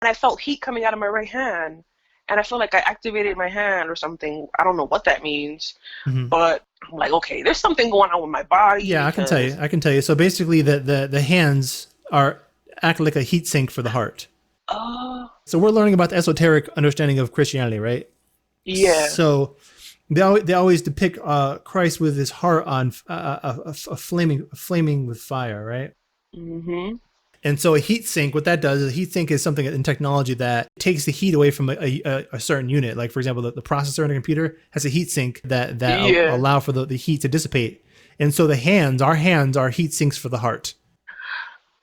and I felt heat coming out of my right hand. And I feel like I activated my hand or something. I don't know what that means, Hmm. but I'm like, okay, there's something going on with my body Yeah, I can tell you. because, I can tell you. So basically, the hands are act like a heat sink for the heart. uh, So we're learning about the esoteric understanding of Christianity, right? yeah. So they always depict Christ with his heart on flaming with fire, right? Hmm. And so a heat sink, what that does is a heat sink is something in technology that takes the heat away from a certain unit. Like for example, the processor in a computer has a heat sink that Yeah. allow for the heat to dissipate. And so our hands are heat sinks for the heart,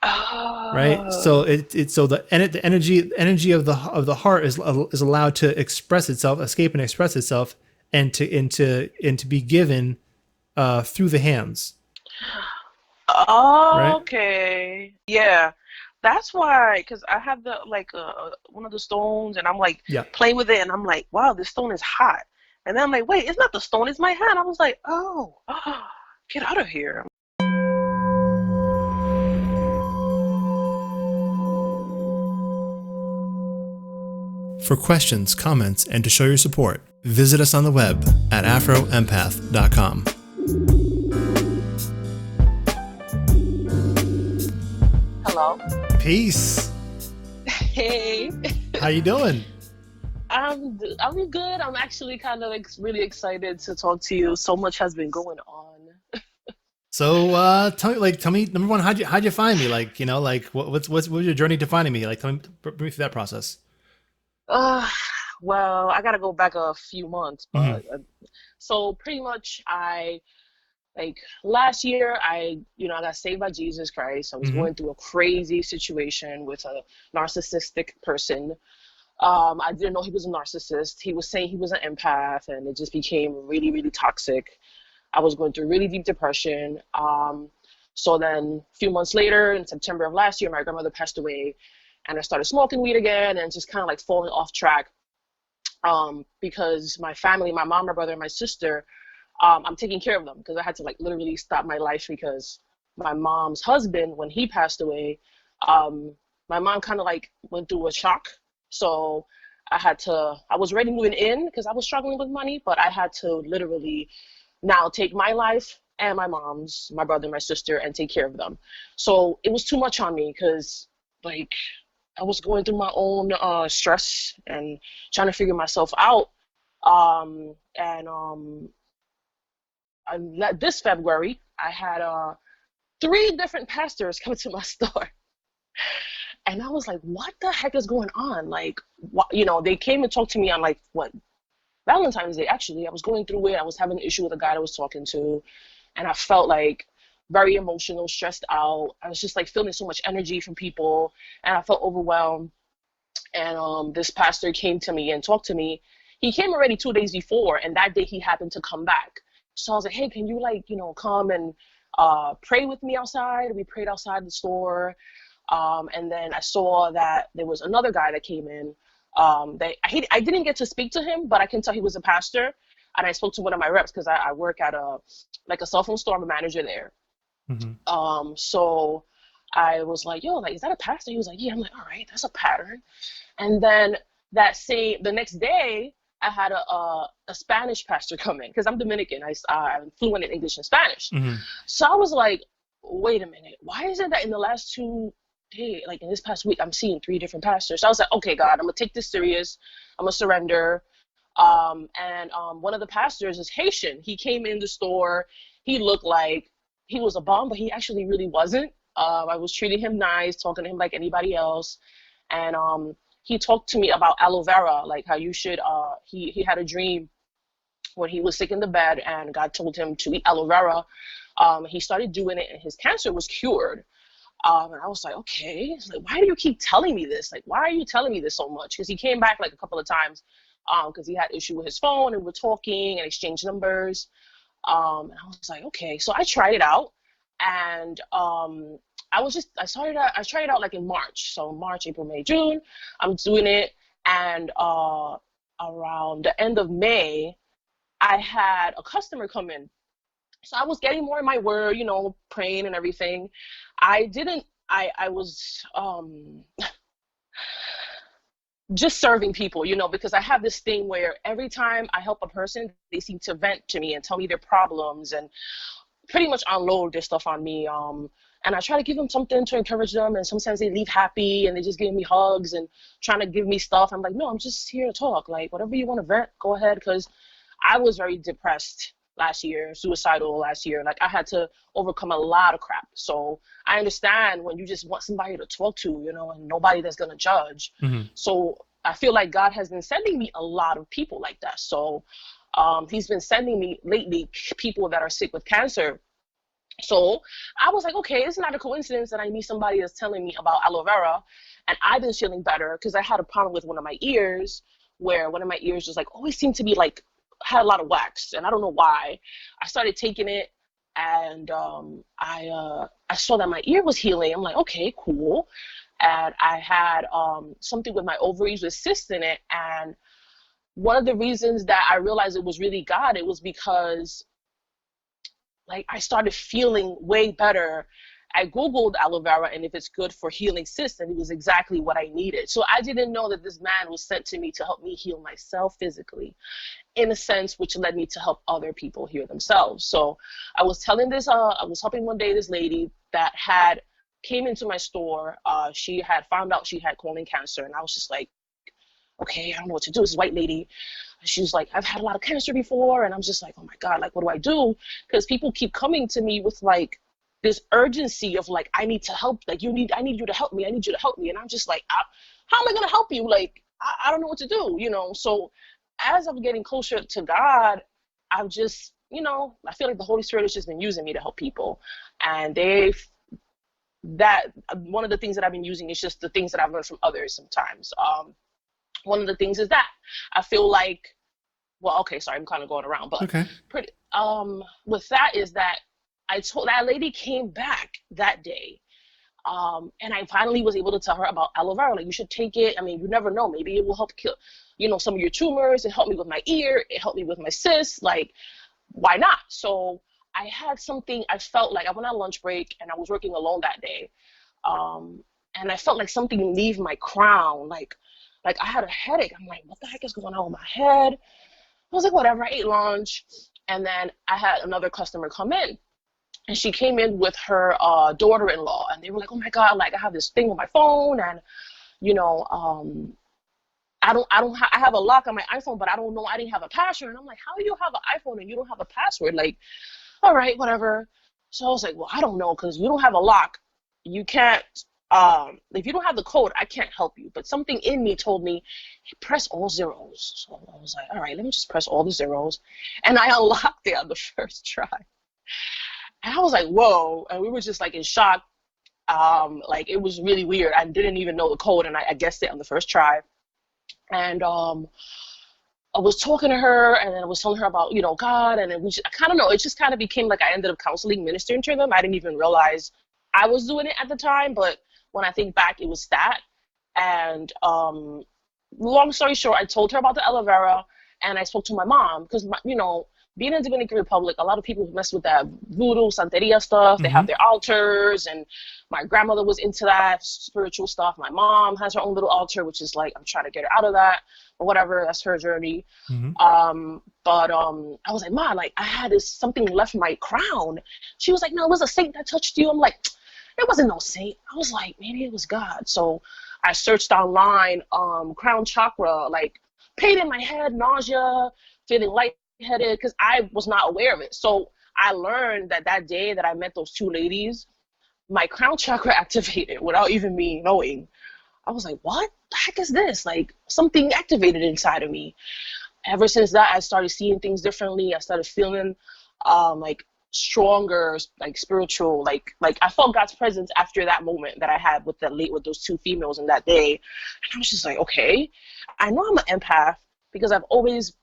right? So Uh, the energy of the heart is allowed to express itself, escape and express itself, and to be given through the hands, right? okay. Yeah. That's why, because I have the like one of the stones, and I'm like Yeah. playing with it, and I'm like, wow, this stone is hot. And then I'm like, wait, it's not the stone, it's my hand. I was like, oh, get out of here. For questions, comments, and to show your support, visit us on the web at afroempath.com. Hello. Peace. Hey. How you doing? I'm good. I'm actually kind of like really excited to talk to you. So much has been going on. So tell me number one, how'd you find me? Like, like what was your journey to finding me? Like, bring me through that process. Uh, well, I gotta go back a few months, Hmm. but so pretty much I like last year I got saved by Jesus Christ. I was Hmm. going through a crazy situation with a narcissistic person. I didn't know he was a narcissist. He was saying he was an empath, and it just became really, really toxic. I was going through really deep depression. So then a few months later, in September of last year, my grandmother passed away, and I started smoking weed again and just kind of like falling off track, because my family, my mom, my brother, and my sister, I'm taking care of them because I had to like literally stop my life because my mom's husband, when he passed away, um, my mom kind of like went through a shock. So I was already moving in because I was struggling with money, but I had to literally now take my life and my mom's, my brother, and my sister, and take care of them. So it was too much on me because like I was going through my own stress and trying to figure myself out. And this February, I had three different pastors come to my store, and I was like, "What the heck is going on?" Like, what, they came and talked to me on like what Valentine's Day. Actually, I was going through it. I was having an issue with a guy I was talking to, and I felt like very emotional, stressed out. I was just like feeling so much energy from people, and I felt overwhelmed. And this pastor came to me and talked to me. He came already 2 days before, and that day he happened to come back. So I was like, hey, can you like come and pray with me outside? We prayed outside the store, and then I saw that there was another guy that came in. I didn't get to speak to him, but I can tell he was a pastor. And I spoke to one of my reps because I work at a cell phone store. I'm a manager there. Hmm. So I was like, yo, like, is that a pastor? He was like, yeah. I'm like, all right, that's a pattern. And then the next day, I had a Spanish pastor come in because I'm Dominican. I'm fluent in English and Spanish. Hmm. So I was like, wait a minute, why is it that in the last 2 days, like in this past week, I'm seeing three different pastors? So I was like, okay, God, I'm gonna take this serious. I'm gonna surrender. And one of the pastors is Haitian. He came in the store. He looked like he was a bum, but he actually really wasn't. I was treating him nice, talking to him like anybody else, and he talked to me about aloe vera, like how you should. He had a dream when he was sick in the bed, and God told him to eat aloe vera. He started doing it, and his cancer was cured. And I was like, okay, like, why do you keep telling me this? Like, why are you telling me this so much? Because he came back like a couple of times, because he had issue with his phone, and we're talking and exchanged numbers. And I was like, okay. So I tried it out, and I tried it out like in March. So March, April, May, June, I'm doing it. And around the end of May, I had a customer come in. So I was getting more in my word, praying and everything. I didn't, I was, just serving people, because I have this thing where every time I help a person, they seem to vent to me and tell me their problems and pretty much unload their stuff on me. And I try to give them something to encourage them, and sometimes they leave happy and they just give me hugs and trying to give me stuff. I'm like, no, I'm just here to talk. Like, whatever you want to vent, go ahead. Because I was very depressed last year, suicidal last year. Like, I had to overcome a lot of crap. So I understand when you just want somebody to talk to, and nobody that's going to judge. Mm-hmm. So I feel like God has been sending me a lot of people like that. So he's been sending me lately people that are sick with cancer. So I was like, okay, it's not a coincidence that I need somebody that's telling me about aloe vera. And I've been feeling better because I had a problem with one of my ears, where one of my ears just like always seemed to be like, had a lot of wax. And I don't know why. I started taking it, and I saw that my ear was healing. I'm like, okay, cool. And I had something with my ovaries with cysts in it. And one of the reasons that I realized it was really God, it was because like I started feeling way better. I Googled aloe vera and if it's good for healing cysts, and it was exactly what I needed. So I didn't know that this man was sent to me to help me heal myself physically, in a sense, which led me to help other people heal themselves. So I was telling this, I was helping one day this lady that came into my store. She had found out she had colon cancer, and I was just like, okay, I don't know what to do. This white lady, she's like, I've had a lot of cancer before. And I'm just like, oh my God, like, what do I do? Because people keep coming to me with like this urgency of like, I need to help. Like, I need you to help me. I need you to help me. And I'm just like, how am I going to help you? Like, I don't know what to do, So as I'm getting closer to God, I'm just, I feel like the Holy Spirit has just been using me to help people. And one of the things that I've been using is just the things that I've learned from others sometimes. One of the things is that I feel like, well, okay, sorry, I'm kind of going around, but okay. With that is that I told that lady came back that day, and I finally was able to tell her about aloe vera. Like, you should take it. I mean, you never know, maybe it will help kill, some of your tumors. It helped me with my ear. It helped me with my cysts. Like, why not? So I had something. I felt like I went on lunch break and I was working alone that day, and I felt like something leave my crown, like I had a headache. I'm like, what the heck is going on with my head? I was like, whatever. I ate lunch. And then I had another customer come in. And she came in with her daughter-in-law. And they were like, oh my God, like, I have this thing with my phone. And, I have a lock on my iPhone, but I don't know. I didn't have a password. And I'm like, how do you have an iPhone and you don't have a password? Like, all right, whatever. So I was like, well, I don't know, because you don't have a lock. You can't. If you don't have the code, I can't help you. But something in me told me, hey, press all zeros. So I was like, all right, let me just press all the zeros. And I unlocked it on the first try. And I was like, whoa. And we were just like in shock. Like, it was really weird. I didn't even know the code, and I guessed it on the first try. And I was talking to her, and then I was telling her about, God. And then I kind of know, it just kind of became like I ended up counseling, ministering to them. I didn't even realize I was doing it at the time, but when I think back, it was that. And long story short, I told her about the aloe vera, and I spoke to my mom because, being in Dominican Republic, a lot of people mess with that voodoo, santeria stuff. They have their altars, and my grandmother was into that spiritual stuff. My mom has her own little altar, which is like, I'm trying to get her out of that, or whatever. That's her journey. But I was like, Ma, like, I had something left my crown. She was like, no, it was a saint that touched you. I'm like, it wasn't no saint. I was like, maybe it was God. So I searched online, crown chakra, like pain in my head, nausea, feeling lightheaded, because I was not aware of it. So I learned that day that I met those two ladies, my crown chakra activated without even me knowing. I was like, what the heck is this? Like, something activated inside of me. Ever since that, I started seeing things differently. I started feeling like stronger, like spiritual, like I felt God's presence after that moment that I had with those two females in that day. And I was just like, okay, I know I'm an empath because I've always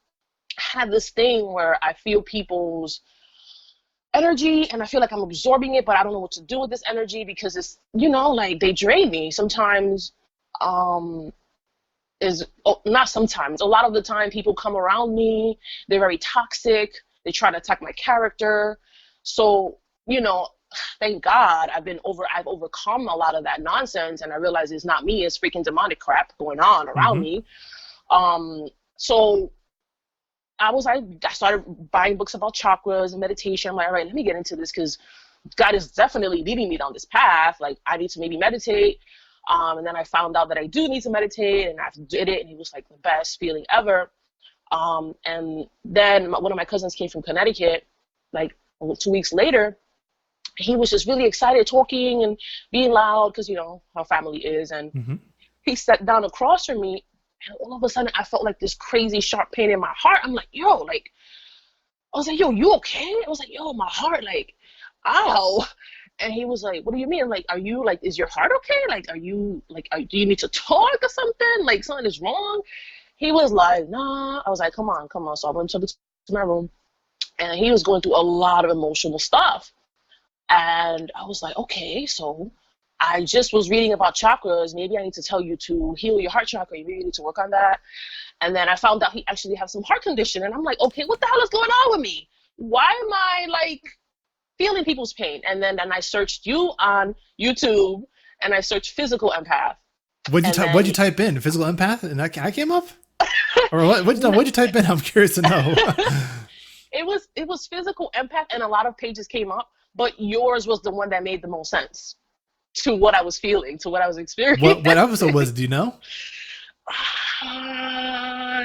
had this thing where I feel people's energy and I feel like I'm absorbing it, but I don't know what to do with this energy because it's, like, they drain me. Sometimes not sometimes, a lot of the time people come around me, they're very toxic, they try to attack my character. So, thank God I've overcome a lot of that nonsense, and I realize it's not me, it's freaking demonic crap going on around Mm-hmm. me. So I started buying books about chakras and meditation. I'm like, all right, let me get into this because God is definitely leading me down this path. Like, I need to maybe meditate. And then I found out that I do need to meditate, and I did it, and it was like the best feeling ever. And then one of my cousins came from Connecticut, like 2 weeks later. He was just really excited, talking and being loud because, you know, how family is. And Mm-hmm. he sat down across from me, and all of a sudden I felt like this crazy sharp pain in my heart. I'm like, yo, like, I was like, yo, you okay? I was like, yo, my heart, like, ow. And he was like, what do you mean? Like, are you, like, is your heart okay? Like, are you, like, do you need to talk or something? Like, something is wrong? He was like, nah. I was like, come on, come on. So I went to my room, and he was going through a lot of emotional stuff. And I was like, okay, so I just was reading about chakras. Maybe I need to tell you to heal your heart chakra. You really need to work on that. And then I found out he actually has some heart condition. And I'm like, okay, what the hell is going on with me? Why am I, like, feeling people's pain? And then I searched you on YouTube, and I searched physical empath. What'd you type in? Physical empath? And that came up? Or what'd you type in? I'm curious to know. It was physical empath, and a lot of pages came up, but yours was the one that made the most sense to what I was feeling, to what I was experiencing. What episode was it? Do you know?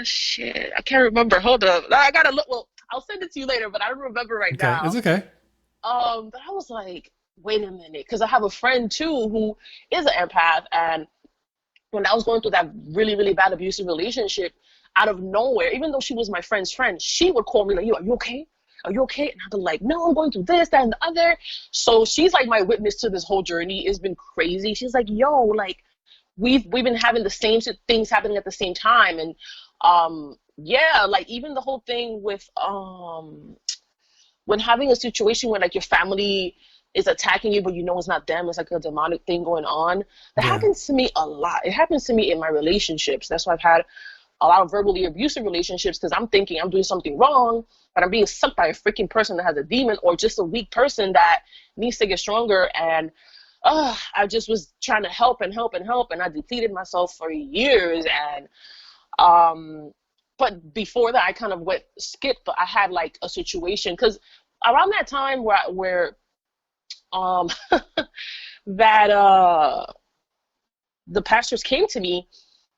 Shit, I can't remember. Hold up, I gotta look. Well, I'll send it to you later, but I don't remember right Okay, now. it's okay. But I was like, wait a minute, because I have a friend too who is an empath, and when I was going through that really, really bad abusive relationship, out of nowhere, even though she was my friend's friend, she would call me like, yo, are you okay? Are you okay? And I'd be like, no, I'm going through this, that, and the other. So she's like my witness to this whole journey. It's been crazy. She's like, yo, like, we've been having the same things happening at the same time. And yeah, like, even the whole thing with when having a situation where, like, your family is attacking you, but you know it's not them, it's like a demonic thing going on. That Yeah. happens to me a lot. It happens to me in my relationships. That's why I've had a lot of verbally abusive relationships, because I'm thinking I'm doing something wrong, but I'm being sucked by a freaking person that has a demon, or just a weak person that needs to get stronger. And I just was trying to help and help and help, and I depleted myself for years. And but before that, I kind of skipped. But I had like a situation, because around that time where that the pastors came to me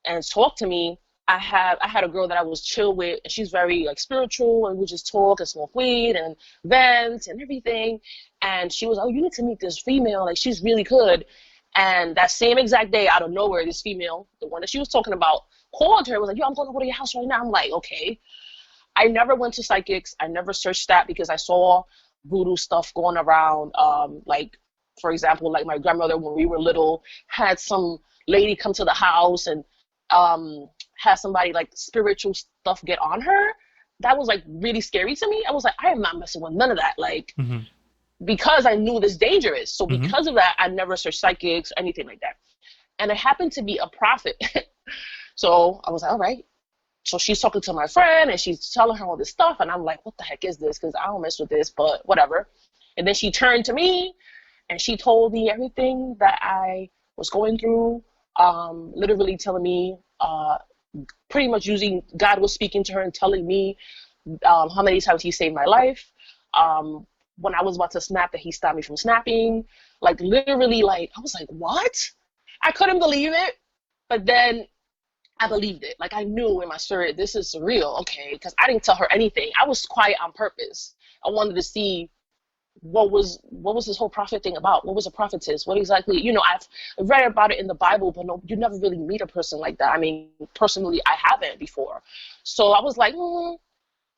and talked to me. I had a girl that I was chill with, and she's very, like, spiritual, and we just talk and smoke weed and vent and everything. And she was, oh, you need to meet this female, like, she's really good. And that same exact day, out of nowhere, this female, the one that she was talking about, called her, was like, yo, I'm going to go to your house right now. I'm like, okay. I never went to psychics. I never searched that, because I saw voodoo stuff going around. Like, for example, like, my grandmother, when we were little, had some lady come to the house and had somebody, like, spiritual stuff get on her. That was, like, really scary to me. I was like, I am not messing with none of that, like, because I knew this dangerous. So because of that, I never searched psychics, anything like that. And it happened to be a prophet. So I was like, all right. So she's talking to my friend, and she's telling her all this stuff, and I'm like, what the heck is this? Because I don't mess with this, but whatever. And then she turned to me, and she told me everything that I was going through, literally telling me, pretty much using, God was speaking to her and telling me how many times he saved my life. When I was about to snap, that he stopped me from snapping. Like, literally, like, I was like, what? I couldn't believe it. But then I believed it. Like, I knew in my spirit, this is real, okay? Because I didn't tell her anything. I was quiet on purpose. I wanted to see what was this whole prophet thing about? What was a prophetess? What exactly? You know, I've read about it in the Bible, but no, you never really meet a person like that. I mean, personally, I haven't before. So I was like,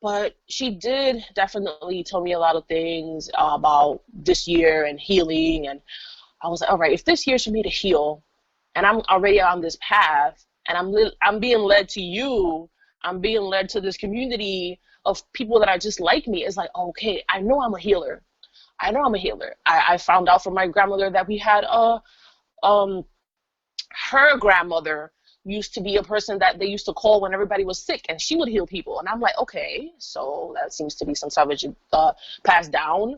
but she did definitely tell me a lot of things about this year and healing. And I was like, all right, if this year's for me to heal, and I'm already on this path, and I'm being led to you, I'm being led to this community of people that are just like me. It's like, okay, I know I'm a healer. I found out from my grandmother that we had her grandmother used to be a person that they used to call when everybody was sick, and she would heal people. And I'm like, okay, so that seems to be some savage passed down.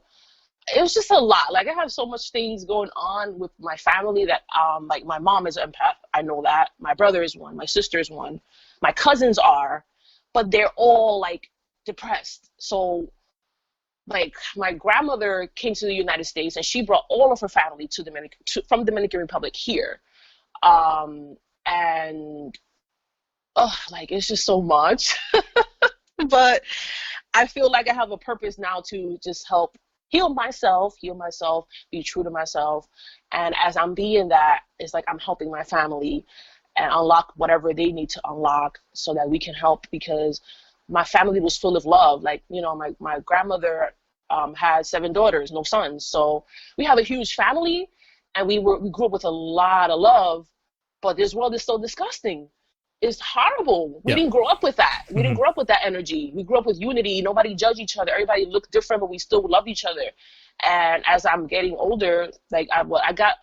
it was just a lot. Like I have so much things going on with my family that like my mom is an empath. I know that. My brother is one, my sister is one, my cousins are, but they're all like depressed. So like my grandmother came to the United States and she brought all of her family to from Dominican Republic here. And like it's just so much. But I feel like I have a purpose now to just help heal myself, be true to myself. And as I'm being that, it's like I'm helping my family and unlock whatever they need to unlock so that we can help, because my family was full of love. Like, you know, my grandmother had 7 daughters, no sons. So we have a huge family and we grew up with a lot of love, but this world is so disgusting. It's horrible. We didn't grow up with that. We didn't grow up with that energy. We grew up with unity. Nobody judged each other. Everybody looked different, but we still loved each other. And as I'm getting older, like I got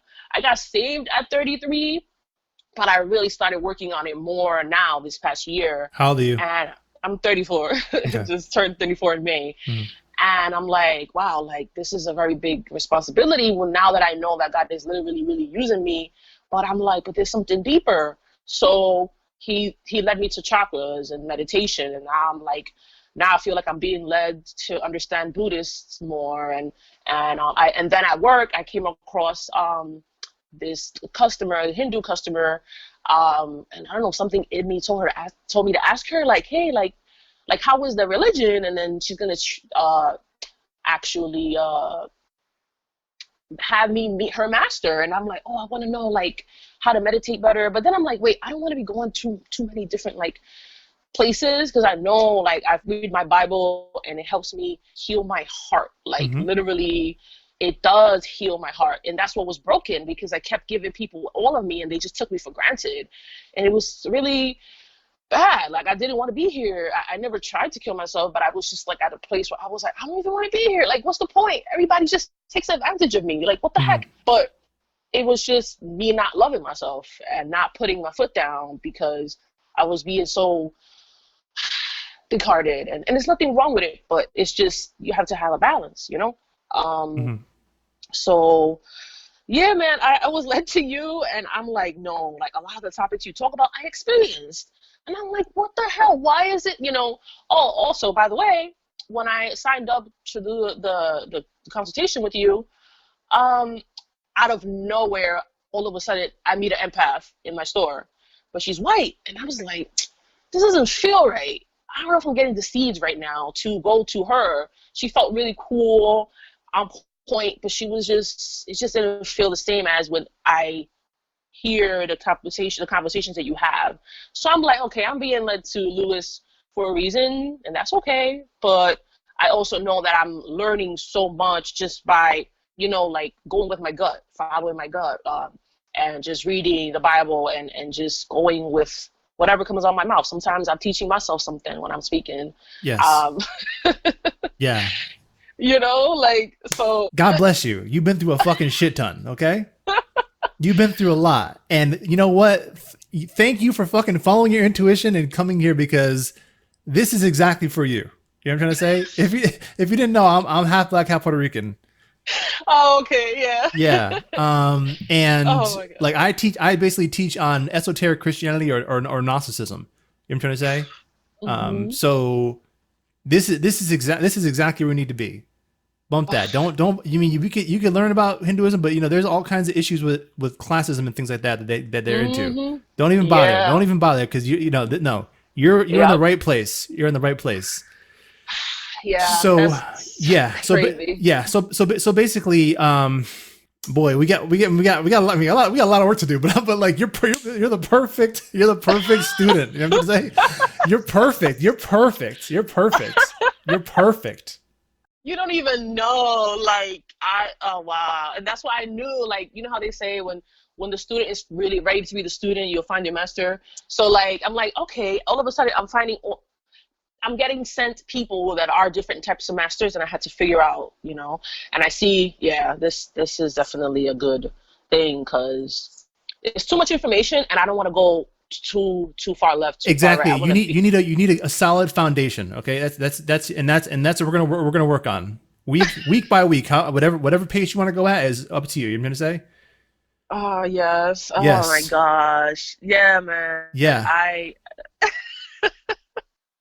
saved at 33, but I really started working on it more now this past year. How old are you? And I'm 34. Okay. Just turned 34 in May. And I'm like, wow, like this is a very big responsibility. Well, now that I know that God is literally really using me, but I'm like, but there's something deeper. So he led me to chakras and meditation, and now I feel like I'm being led to understand Buddhists more, and then at work I came across this customer, a Hindu customer, and I don't know, something in me told me to ask her, like, hey, like how is the religion, and then she's gonna actually have me meet her master. And I'm like, oh, I want to know like how to meditate better. But then I'm like, wait, I don't want to be going to too many different like places, because I know like I read my Bible and it helps me heal my heart. Like literally it does heal my heart. And that's what was broken, because I kept giving people all of me and they just took me for granted. And it was really bad. Like I didn't want to be here. I never tried to kill myself, but I was just like at a place where I was like, I don't even want to be here. Like, what's the point? Everybody just takes advantage of me. Like, what the heck? But it was just me not loving myself and not putting my foot down, because I was being so big-hearted. And there's nothing wrong with it, but it's just you have to have a balance, you know? So yeah, man, I was led to you, and I'm like, no, like a lot of the topics you talk about, I experienced. And I'm like, what the hell? Why is it, you know? Oh, also, by the way, when I signed up to do the consultation with you, out of nowhere, all of a sudden, I meet an empath in my store, but she's white. And I was like, this doesn't feel right. I don't know if I'm getting the seeds right now to go to her. She felt really cool, on point, but it just didn't feel the same as when I hear the conversations that you have. So I'm like, okay, I'm being led to Lewis for a reason, and that's okay. But I also know that I'm learning so much just by, you know, like going with my gut, following my gut, and just reading the Bible and just going with whatever comes out of my mouth. Sometimes I'm teaching myself something when I'm speaking. Yes. Yeah. You know, like, so. God bless you. You've been through a fucking shit ton, okay? You've been through a lot. And you know what? Thank you for fucking following your intuition and coming here, because this is exactly for you. You know what I'm trying to say? If you didn't know, I'm half black, half Puerto Rican. Oh, okay, yeah. Yeah. And oh my God. like I basically teach on esoteric Christianity or Gnosticism. You know what I'm trying to say? So this is exactly where we need to be. Bump that. Don't you mean you can learn about Hinduism, but you know there's all kinds of issues with classism and things like that they're into. Don't even bother. Yeah. Don't even bother, because no, you're in the right place. You're in the right place. Yeah. So yeah. So crazy. yeah. So basically, boy, we got a lot of work to do. But like you're the perfect student. You know what I'm saying? You're perfect. You're perfect. You're perfect. You're perfect. You don't even know, like, oh wow. And that's why I knew, like, you know how they say when the student is really ready to be the student, you'll find your master. So like, I'm like, okay, all of a sudden I'm getting sent people that are different types of masters, and I had to figure out, you know, and I see, yeah, this is definitely a good thing, because it's too much information and I don't want to go too far left. Exactly. Far right. You need a solid foundation. Okay. That's what we're gonna work on. week by week, whatever pace you want to go at is up to you. You know what I'm trying to say? Oh yes. Oh my Yes. gosh. Yeah, man. Yeah. I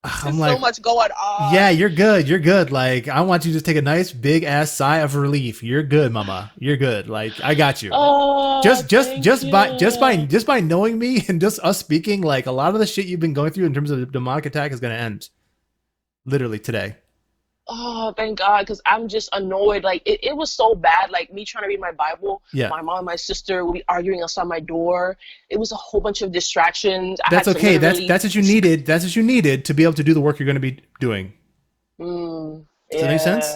I'm There's so like, much going yeah, on. you're good. You're good. Like, I want you to take a nice big ass sigh of relief. You're good, mama. You're good. Like, I got you. Oh, thank you. Just by knowing me and just us speaking, like a lot of the shit you've been going through in terms of the demonic attack is gonna end literally today. Oh, thank God, because I'm just annoyed. Like it was so bad. Like me trying to read my Bible, Yeah. my mom and my sister would be arguing outside my door. It was a whole bunch of distractions. I That's had to okay. literally, That's what you needed. That's what you needed to be able to do the work you're gonna be doing. Does that make sense?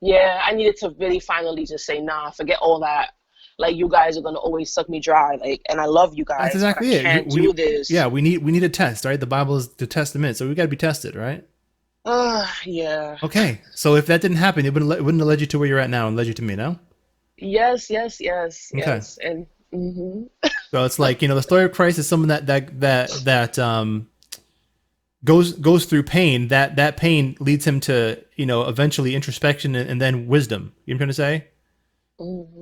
yeah, yeah. I needed to really finally just say, nah, forget all that. Like you guys are gonna always suck me dry. Like, and I love you That's guys, but I exactly it. can't do Yeah, this. we need a test, right? The Bible is the testament, so we got to be tested, right? Yeah. Okay, so if that didn't happen, it wouldn't have led you to where you're at now and led you to me, no? Yes, yes, yes, Okay, yes. And so it's like, the story of Christ is someone that goes through pain. That pain leads him to eventually introspection and then wisdom. You know what I'm trying to say?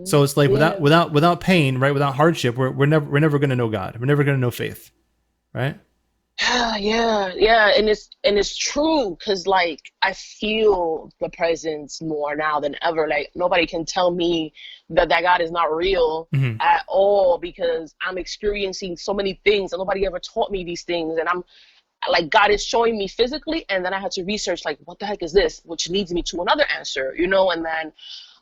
So it's like yeah. without pain, right? Without hardship, we're never going to know God. We're never going to know faith, right? Yeah, yeah, and it's true because like I feel the presence more now than ever. Like nobody can tell me that God is not real Hmm. at all because I'm experiencing so many things and nobody ever taught me these things. And I'm like, God is showing me physically, and then I had to research like what the heck is this, which leads me to another answer, and then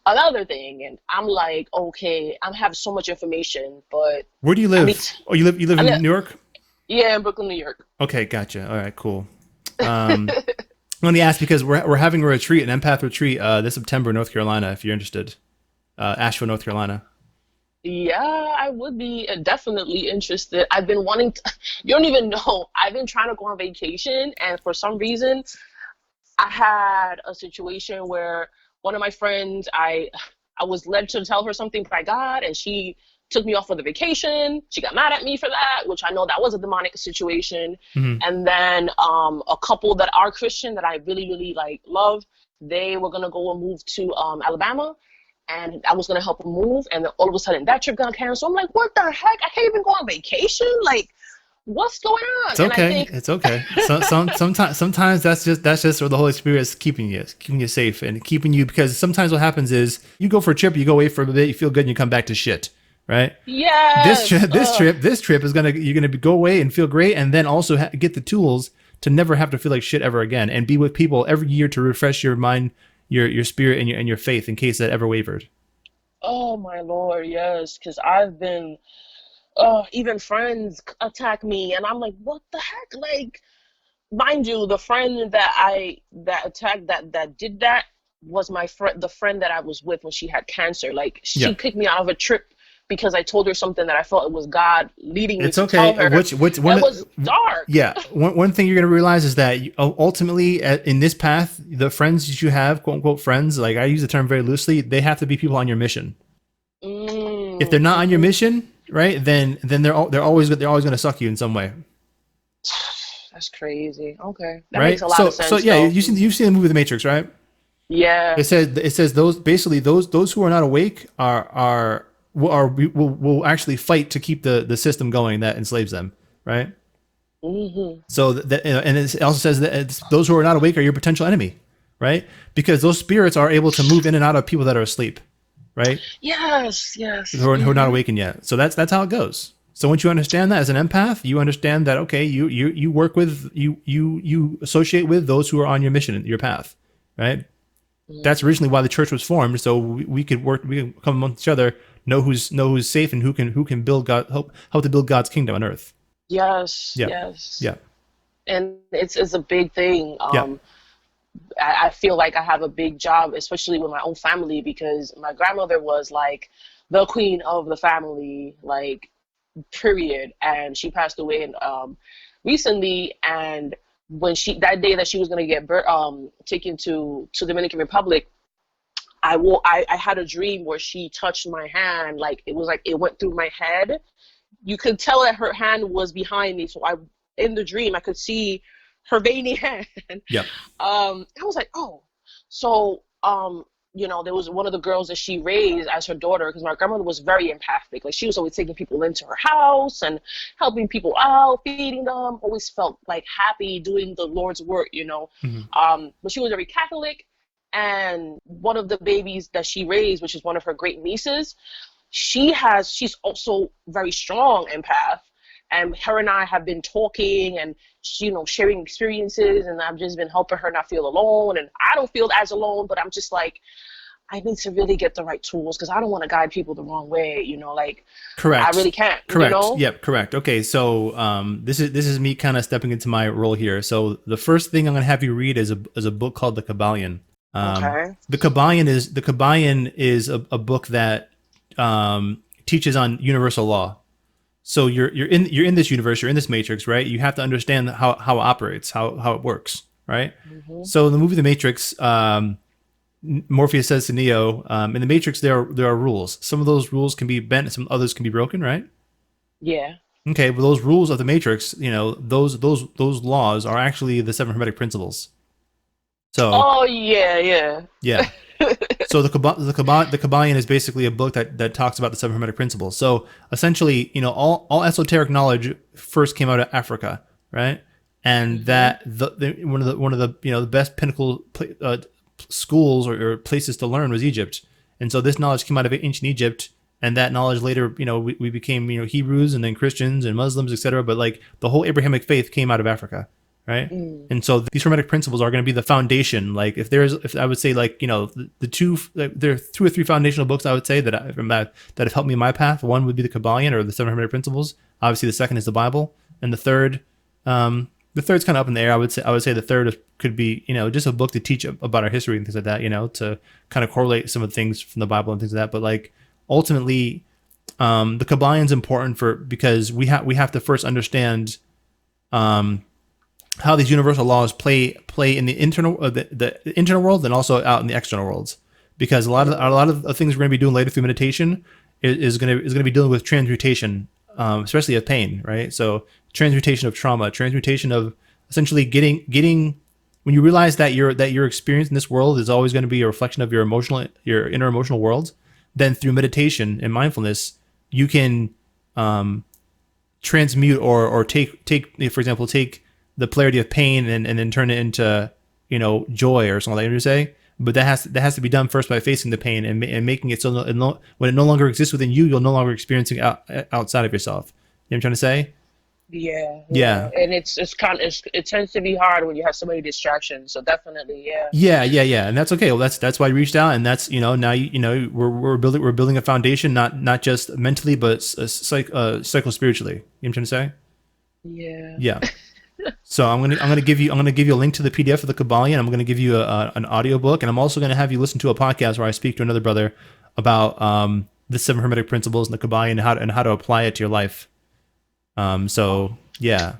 another thing, and I'm like, okay, I have so much information, but Where do you I mean, live? Oh, you live I in live, New York? yeah, in Brooklyn, New York. Okay, gotcha. All right, cool. Let me ask because we're having a retreat, an empath retreat, this September in North Carolina. If you're interested, Asheville, North Carolina. Yeah, I would be definitely interested. I've been wanting to, you don't even know. I've been trying to go on vacation, and for some reason, I had a situation where one of my friends, I was led to tell her something by God, and she took me off for the vacation. She got mad at me for that, which I know that was a demonic situation. Hmm. And then a couple that are Christian that I really, really like love, they were gonna go and move to Alabama, and I was gonna help them move, and then all of a sudden that trip got canceled. I'm like, what the heck? I can't even go on vacation. Like, what's going on? It's And I okay. think, It's okay. Sometimes that's where the Holy Spirit is keeping you safe and keeping you, because sometimes what happens is you go for a trip, you go away for a bit, you feel good, and you come back to shit, right? This yes, trip, this trip is you're gonna go away and feel great, and then also get the tools to never have to feel like shit ever again, and be with people every year to refresh your mind, your spirit, and your faith in case that ever wavered. oh my Lord, yes, because I've been, even friends attack me, and I'm like, what the heck? Like, mind you, the friend that attacked that did that was my friend, the friend that I was with when she had cancer. Like, Yeah, she kicked me out of a trip because I told her something that I felt it was God leading me it's to tell okay. her. Which one? It was dark. Yeah, one thing you're gonna realize is that ultimately, in this path, the friends that you have, quote unquote friends, like I use the term very loosely, they have to be people on your mission. If they're not on your Mm-hmm. mission, right, then they're always going to suck you in some way, That's crazy. Okay, that makes right? a lot of So sense, yeah, though. you've seen the movie The Matrix, right? Yeah. It says those basically those who are not awake will actually fight to keep the system going that enslaves them, right? Hmm. So that, and it also says that those who are not awake are your potential enemy, right? Because those spirits are able to move in and out of people that are asleep, right? Yes. Yes. Who are not Hmm. awakened yet. So that's how it goes. So once you understand that as an empath, you understand that okay, you work with you associate with those who are on your mission, your path, right? That's originally why the church was formed, so we could work, we can come amongst each other, know who's safe and who can build God, help to build God's kingdom on earth. Yes. Yeah, Yes. yeah, And it's a big thing. yeah, I feel like I have a big job, especially with my own family, because my grandmother was like the queen of the family, like period, and she passed away recently. And when that day that she was gonna get taken to Dominican Republic, I had a dream where she touched my hand, like it was like it went through my head. You could tell that her hand was behind me, so I in the dream I could see her veiny hand. yeah. I was like, oh, so there was one of the girls that she raised as her daughter, because my grandmother was very empathic. Like, she was always taking people into her house and helping people out, feeding them, always felt like happy doing the Lord's work. Mm-hmm. But she was very Catholic. And one of the babies that she raised, which is one of her great nieces, she's also very strong empath. And her and I have been talking and, sharing experiences, and I've just been helping her not feel alone. And I don't feel as alone, but I'm just like, I need to really get the right tools, because I don't want to guide people the wrong way, like, Correct. I really can't, Correct. Yep. Correct. Okay. So, this is me kind of stepping into my role here. So the first thing I'm going to have you read is a book called The Kabbalion. Okay. The Kabbalion is a book that teaches on universal law. So you're in this universe, you're in this matrix, right? You have to understand how it operates, how it works, right? Mm-hmm. So in the movie The Matrix, Morpheus says to Neo, in the Matrix there are rules. Some of those rules can be bent, some others can be broken, right? Yeah. Okay, well, those rules of the Matrix, those laws are actually the seven hermetic principles. So. Oh yeah. Yeah. So the Kabbalion is basically a book that talks about the seven hermetic principles. So essentially, all esoteric knowledge first came out of Africa, right? And that one of the the best pinnacle schools or places to learn was Egypt. And so this knowledge came out of ancient Egypt, and that knowledge later, we became Hebrews and then Christians and Muslims, etc. But like the whole Abrahamic faith came out of Africa. Right. And so these hermetic principles are going to be the foundation. Like if I would say there are 2 or 3 foundational books I would say that have helped me in my path. One would be the Kabbalion, or the seven hermetic principles. Obviously the second is the Bible, and the third's kind of up in the air. I would say the third could be, just a book to teach about our history and things like that, to kind of correlate some of the things from the Bible and things like that. But like ultimately, the Kabbalion is important because we have to first understand, how these universal laws play in the internal the internal world and also out in the external worlds, because a lot of the things we're going to be doing later through meditation is going to be dealing with transmutation, especially of pain, right? So transmutation of trauma, transmutation of essentially getting when you realize that your experience in this world is always going to be a reflection of your inner emotional world, then through meditation and mindfulness you can transmute or take for example the polarity of pain and then turn it into joy or something like that, you say. But that has to be done first by facing the pain and making it so when it no longer exists within you, you'll no longer experience it outside of yourself. You know what I'm trying to say? Yeah. And it tends to be hard when you have so many distractions. So definitely, yeah. Yeah, and that's okay. Well, that's why I reached out, and that's now we're building a foundation, not just mentally but psycho spiritually. You know what I'm trying to say? Yeah. Yeah. So I'm gonna give you a link to the PDF of the Kabbalion. I'm gonna give you an audiobook, and I'm also gonna have you listen to a podcast where I speak to another brother about the seven hermetic principles and the Kabbalion and how to apply it to your life. So yeah.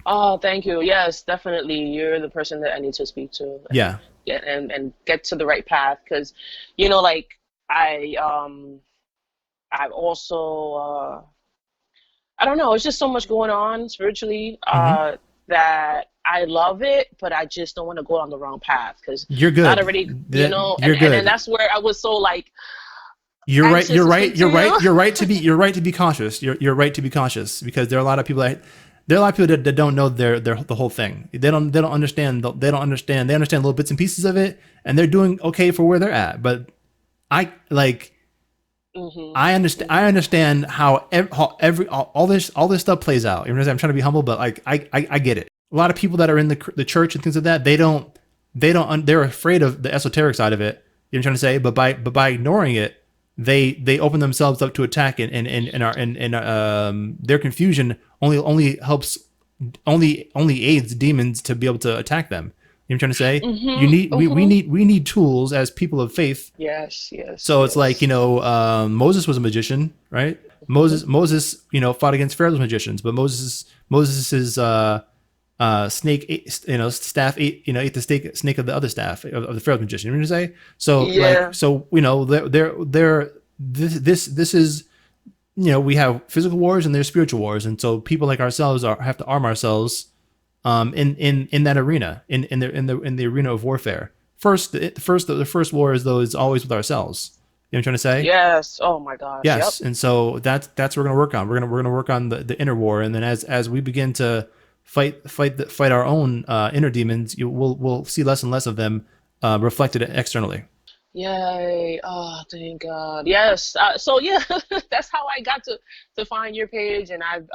Oh, thank you. Yes, definitely. You're the person that I need to speak to. Yeah. And get to the right path, because like I've also I don't know, it's just so much going on spiritually that I love it, but I just don't want to go on the wrong path, because you're good. Not already, you're good. And that's where I was so like. You're right to be cautious. You're right to be cautious, because there are a lot of people that don't know the whole thing. They don't understand. They understand little bits and pieces of it, and they're doing okay for where they're at. But I understand how all this stuff plays out. I'm trying to be humble, but like I get it. A lot of people that are in the church and things like that, they're afraid of the esoteric side of it. You know what I'm trying to say? But by ignoring it, they open themselves up to attack, and their confusion only aids demons to be able to attack them. You know what I'm trying to say? We need tools as people of faith. Yes. So it's like, Moses was a magician, right? Moses, fought against Pharaoh's magicians, but Moses's snake ate, staff ate the snake of the other staff of the Pharaoh's magician. You know what I'm saying? So this is, we have physical wars and there's spiritual wars, and so people like ourselves have to arm ourselves in that arena, in the arena of warfare the first war is always with ourselves. You know what I'm trying to say? Yes. Oh my gosh. Yep. Yes, and so that's what we're gonna work on. We're gonna work on the inner war, and then as we begin to fight our own inner demons, we'll see less and less of them reflected externally. Yay. Oh, thank God. Yes. So yeah, that's how I got to find your page, and I've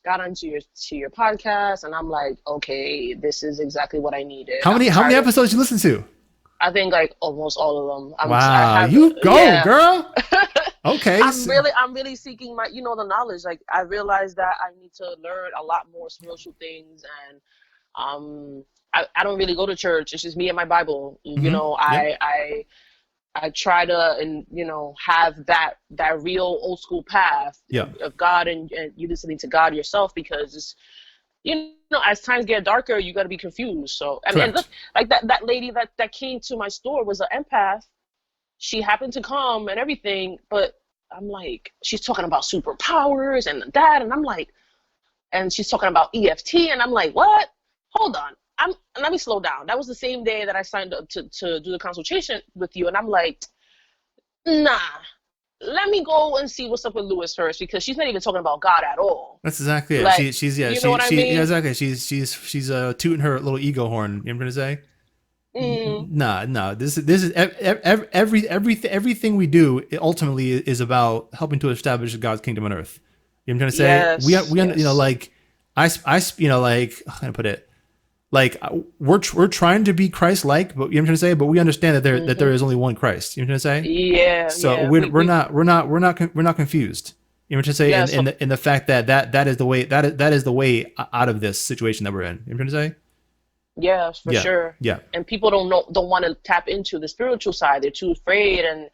got onto your podcast, and I'm like, okay, this is exactly what I needed. How I'm many tired of, episodes you listen to? I think like almost all of them. I Wow, have, you go, yeah. girl. Okay. I'm really seeking my, the knowledge. Like I realized that I need to learn a lot more spiritual things, and I don't really go to church. It's just me and my Bible. Yep. I try to, and have that real old school path Yep. of God, and you listening to God yourself, because it's, as times get darker, you got to be confused. So I mean, and look, Correct. like that lady that came to my store was an empath. She happened to come and everything, but I'm like, she's talking about superpowers and that, and I'm like, and she's talking about EFT, and I'm like, what? Hold on. Let me slow down. That was the same day that I signed up to do the consultation with you, and I'm like, nah, let me go and see what's up with Lewis first, because she's not even talking about God at all. That's exactly it. Like, She's yeah you know what I yeah, mean? exactly. She's tooting her little ego horn. You know what I'm gonna say? Mm, Nah. This is everything we do ultimately is about helping to establish God's kingdom on earth. You know what I'm trying to say? yes, yes. Like like how can I put it? Like we're trying to be Christ-like, but you know what I'm trying to say. But we understand that there Hmm. is only one Christ. You know what I'm trying to say? Yeah, So yeah. we're not confused. You know what I'm trying to say? Yes, In the fact that is the way that is the way out of this situation that we're in. You know what I'm trying to say? yes, for Yeah, sure. yeah. And people don't want to tap into the spiritual side. They're too afraid, and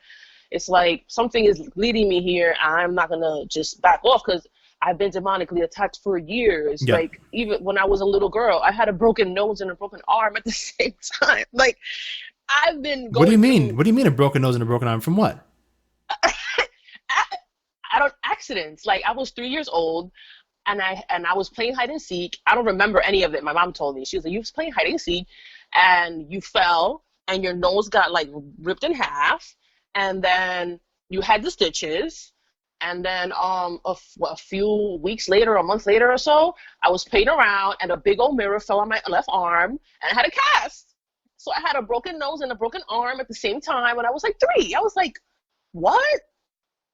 it's like something is leading me here. I'm not gonna just back off, because I've been demonically attacked for years. Yeah. Like even when I was a little girl, I had a broken nose and a broken arm at the same time. Like I've been What do you going mean? through What do you mean a broken nose and a broken arm? From what? I don't accidents. Like I was 3 years old, and I was playing hide and seek. I don't remember any of it. My mom told me, she was like, "You was playing hide and seek, and you fell, and your nose got like ripped in half, and then you had the stitches, and then a few weeks later, a month later or so, I was playing around, and a big old mirror fell on my left arm, and I had a cast. So I had a broken nose and a broken arm at the same time when I was like 3. I was like, what?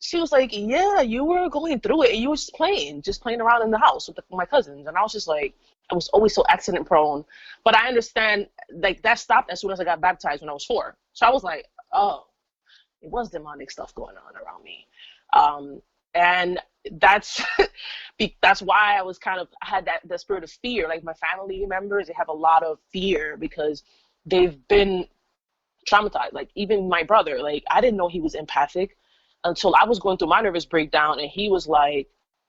She was like, yeah, you were going through it, and you were just playing around in the house with my cousins. And I was just like, I was always so accident prone. But I understand, like, that stopped as soon as I got baptized when I was 4. So I was like, oh, it was demonic stuff going on around me. And that's that's why I was I had that spirit of fear. Like my family members, they have a lot of fear because they've been traumatized. Like even my brother, like I didn't know he was empathic until I was going through my nervous breakdown, and he was like,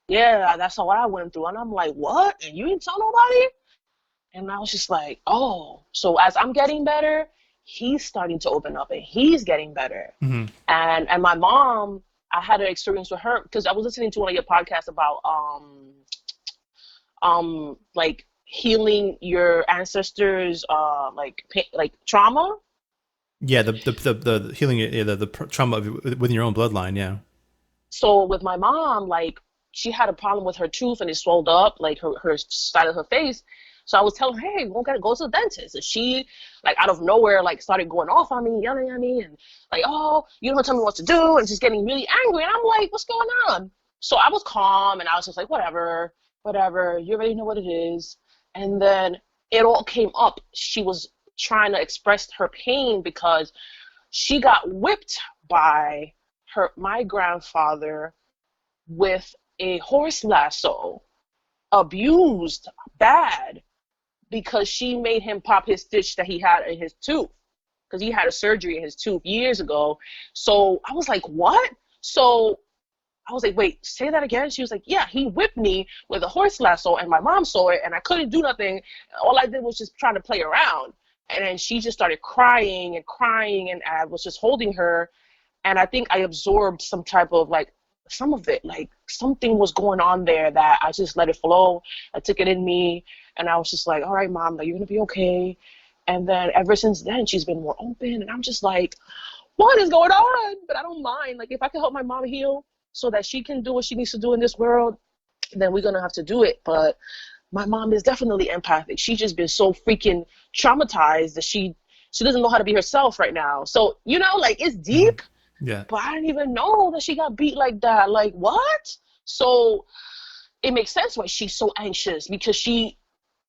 yeah, that's what I went through. And I'm like, what? And you didn't tell nobody? And I was just like, oh. So as I'm getting better, he's starting to open up, and he's getting better. Mm-hmm. And my mom, I had an experience with her because I was listening to one of your podcasts about like healing your ancestors like trauma. Yeah, the healing, yeah, the trauma within your own bloodline. Yeah. So with my mom, like she had a problem with her tooth and it swelled up, like her side of her face. So I was telling her, hey, go to the dentist. And she, like out of nowhere, like started going off on me, yelling at me, and like, oh, you don't tell me what to do, and just getting really angry. And I'm like, what's going on? So I was calm, and I was just like, whatever, you already know what it is. And then it all came up. She was trying to express her pain because she got whipped by my grandfather with a horse lasso, abused bad, because she made him pop his stitch that he had in his tooth, because he had a surgery in his tooth years ago. So I was like, what? So I was like, wait, say that again? She was like, yeah, he whipped me with a horse lasso, and my mom saw it, and I couldn't do nothing. All I did was just trying to play around. And then she just started crying, and I was just holding her. And I think I absorbed some type of some of it, like something was going on there that I just let it flow. I took it in me, and I was just like, all right, mom, you're going to be okay. And then ever since then, she's been more open. And I'm just like, what is going on? But I don't mind. Like, if I can help my mom heal so that she can do what she needs to do in this world, then we're going to have to do it. But my mom is definitely empathic. She's just been so freaking traumatized that she doesn't know how to be herself right now. So, you know, like, it's deep. Yeah. But I didn't even know that she got beat like that. Like, what? So it makes sense why she's so anxious, because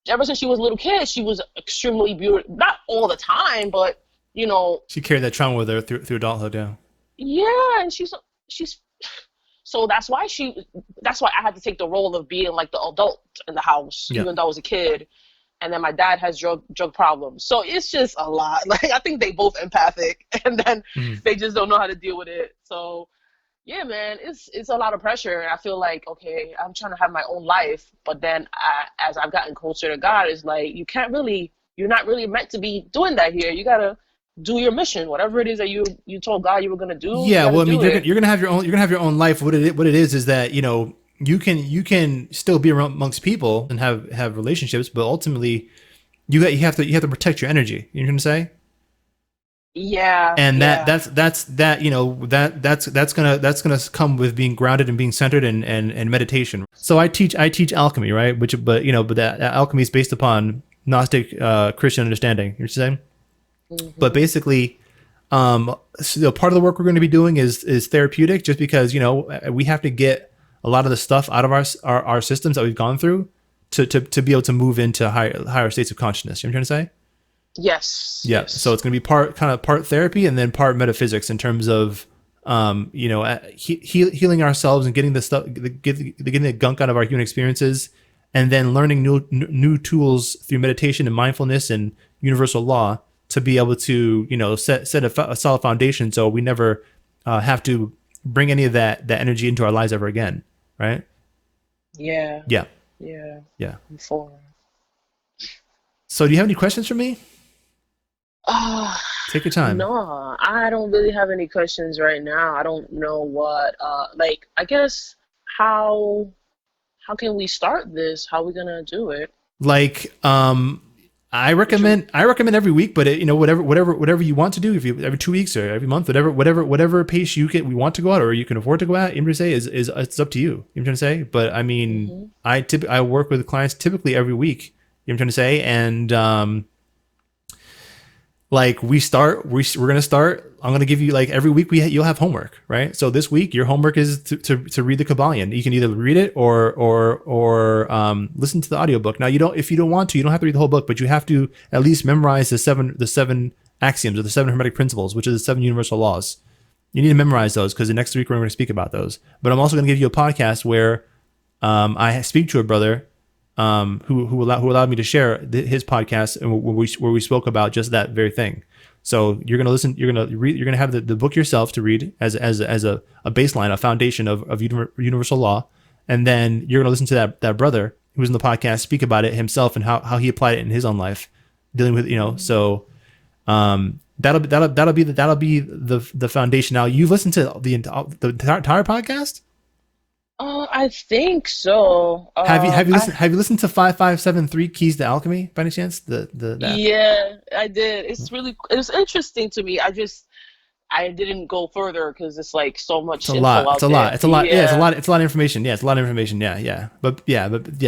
ever since she was a little kid, she was extremely beautiful. Not all the time, but, you know. She carried that trauma with her through adulthood, yeah. Yeah, and she's so that's why I had to take the role of being like the adult in the house, even though I was a kid. And then my dad has drug problems. So it's just a lot. Like, I think they both empathic, and then they just don't know how to deal with it. So yeah, man, it's a lot of pressure. And I feel like, okay, I'm trying to have my own life, but then as I've gotten closer to God, it's like, you're not really meant to be doing that here. You gotta do your mission, whatever it is that you told God you were gonna do. Yeah, well, I mean, you're gonna have your own life. What it is that, you know, you can still be amonst people and have relationships, but ultimately you have to protect your energy. You know what I'm saying? Yeah. And that's you know, that's gonna come with being grounded and being centered and meditation. So I teach alchemy, right? But that alchemy is based upon Gnostic Christian understanding. You know what I'm saying? But basically, so part of the work we're going to be doing is therapeutic, just because, you know, we have to get a lot of the stuff out of our systems that we've gone through to be able to move into higher states of consciousness. You know what I'm trying to say? Yes. Yeah. Yes. So it's going to be part therapy and then part metaphysics in terms of, you know, healing ourselves and getting getting the gunk out of our human experiences, and then learning new tools through meditation and mindfulness and universal law to be able to, you know, set a solid foundation, so we never have to bring any of that energy into our lives ever again, right? Yeah. Yeah. Yeah. Yeah. Before. So do you have any questions for me? Take your time. No, I don't really have any questions right now. I don't know what, like, I guess, how can we start this? How are we gonna do it? Like, I recommend every week, but you know, whatever you want to do, if you every 2 weeks or every month, whatever pace we want to go at, or you can afford to go at, I'm gonna say is it's up to you. I'm trying to say, but I mean, I work with clients typically every week. I'm trying to say, and like we're gonna start. I'm gonna give you, like, every week you'll have homework, right? So this week your homework is to read the Kabbalion. You can either read it or listen to the audiobook. Now if you don't want to, you don't have to read the whole book, but you have to at least memorize the seven axioms, or the 7 hermetic principles, which is the 7 universal laws. You need to memorize those, because the next week we're going to speak about those. But I'm also going to give you a podcast where I speak to a brother who allowed me to share his podcast, and where we spoke about just that very thing. So you're gonna listen, you're gonna have the book yourself to read as a baseline, a foundation of universal law, and then you're gonna listen to that brother who was in the podcast speak about it himself and how he applied it in his own life, dealing with, you know. So that'll be the foundation. Now, you've listened to the entire podcast. I think so. Have you listened to 5573 Keys to Alchemy by any chance? Yeah, I did. It's interesting to me. I didn't go further because it's like so much info out there. It's a lot. Yeah, it's a lot of information. Yeah, it's a lot of information. Yeah. But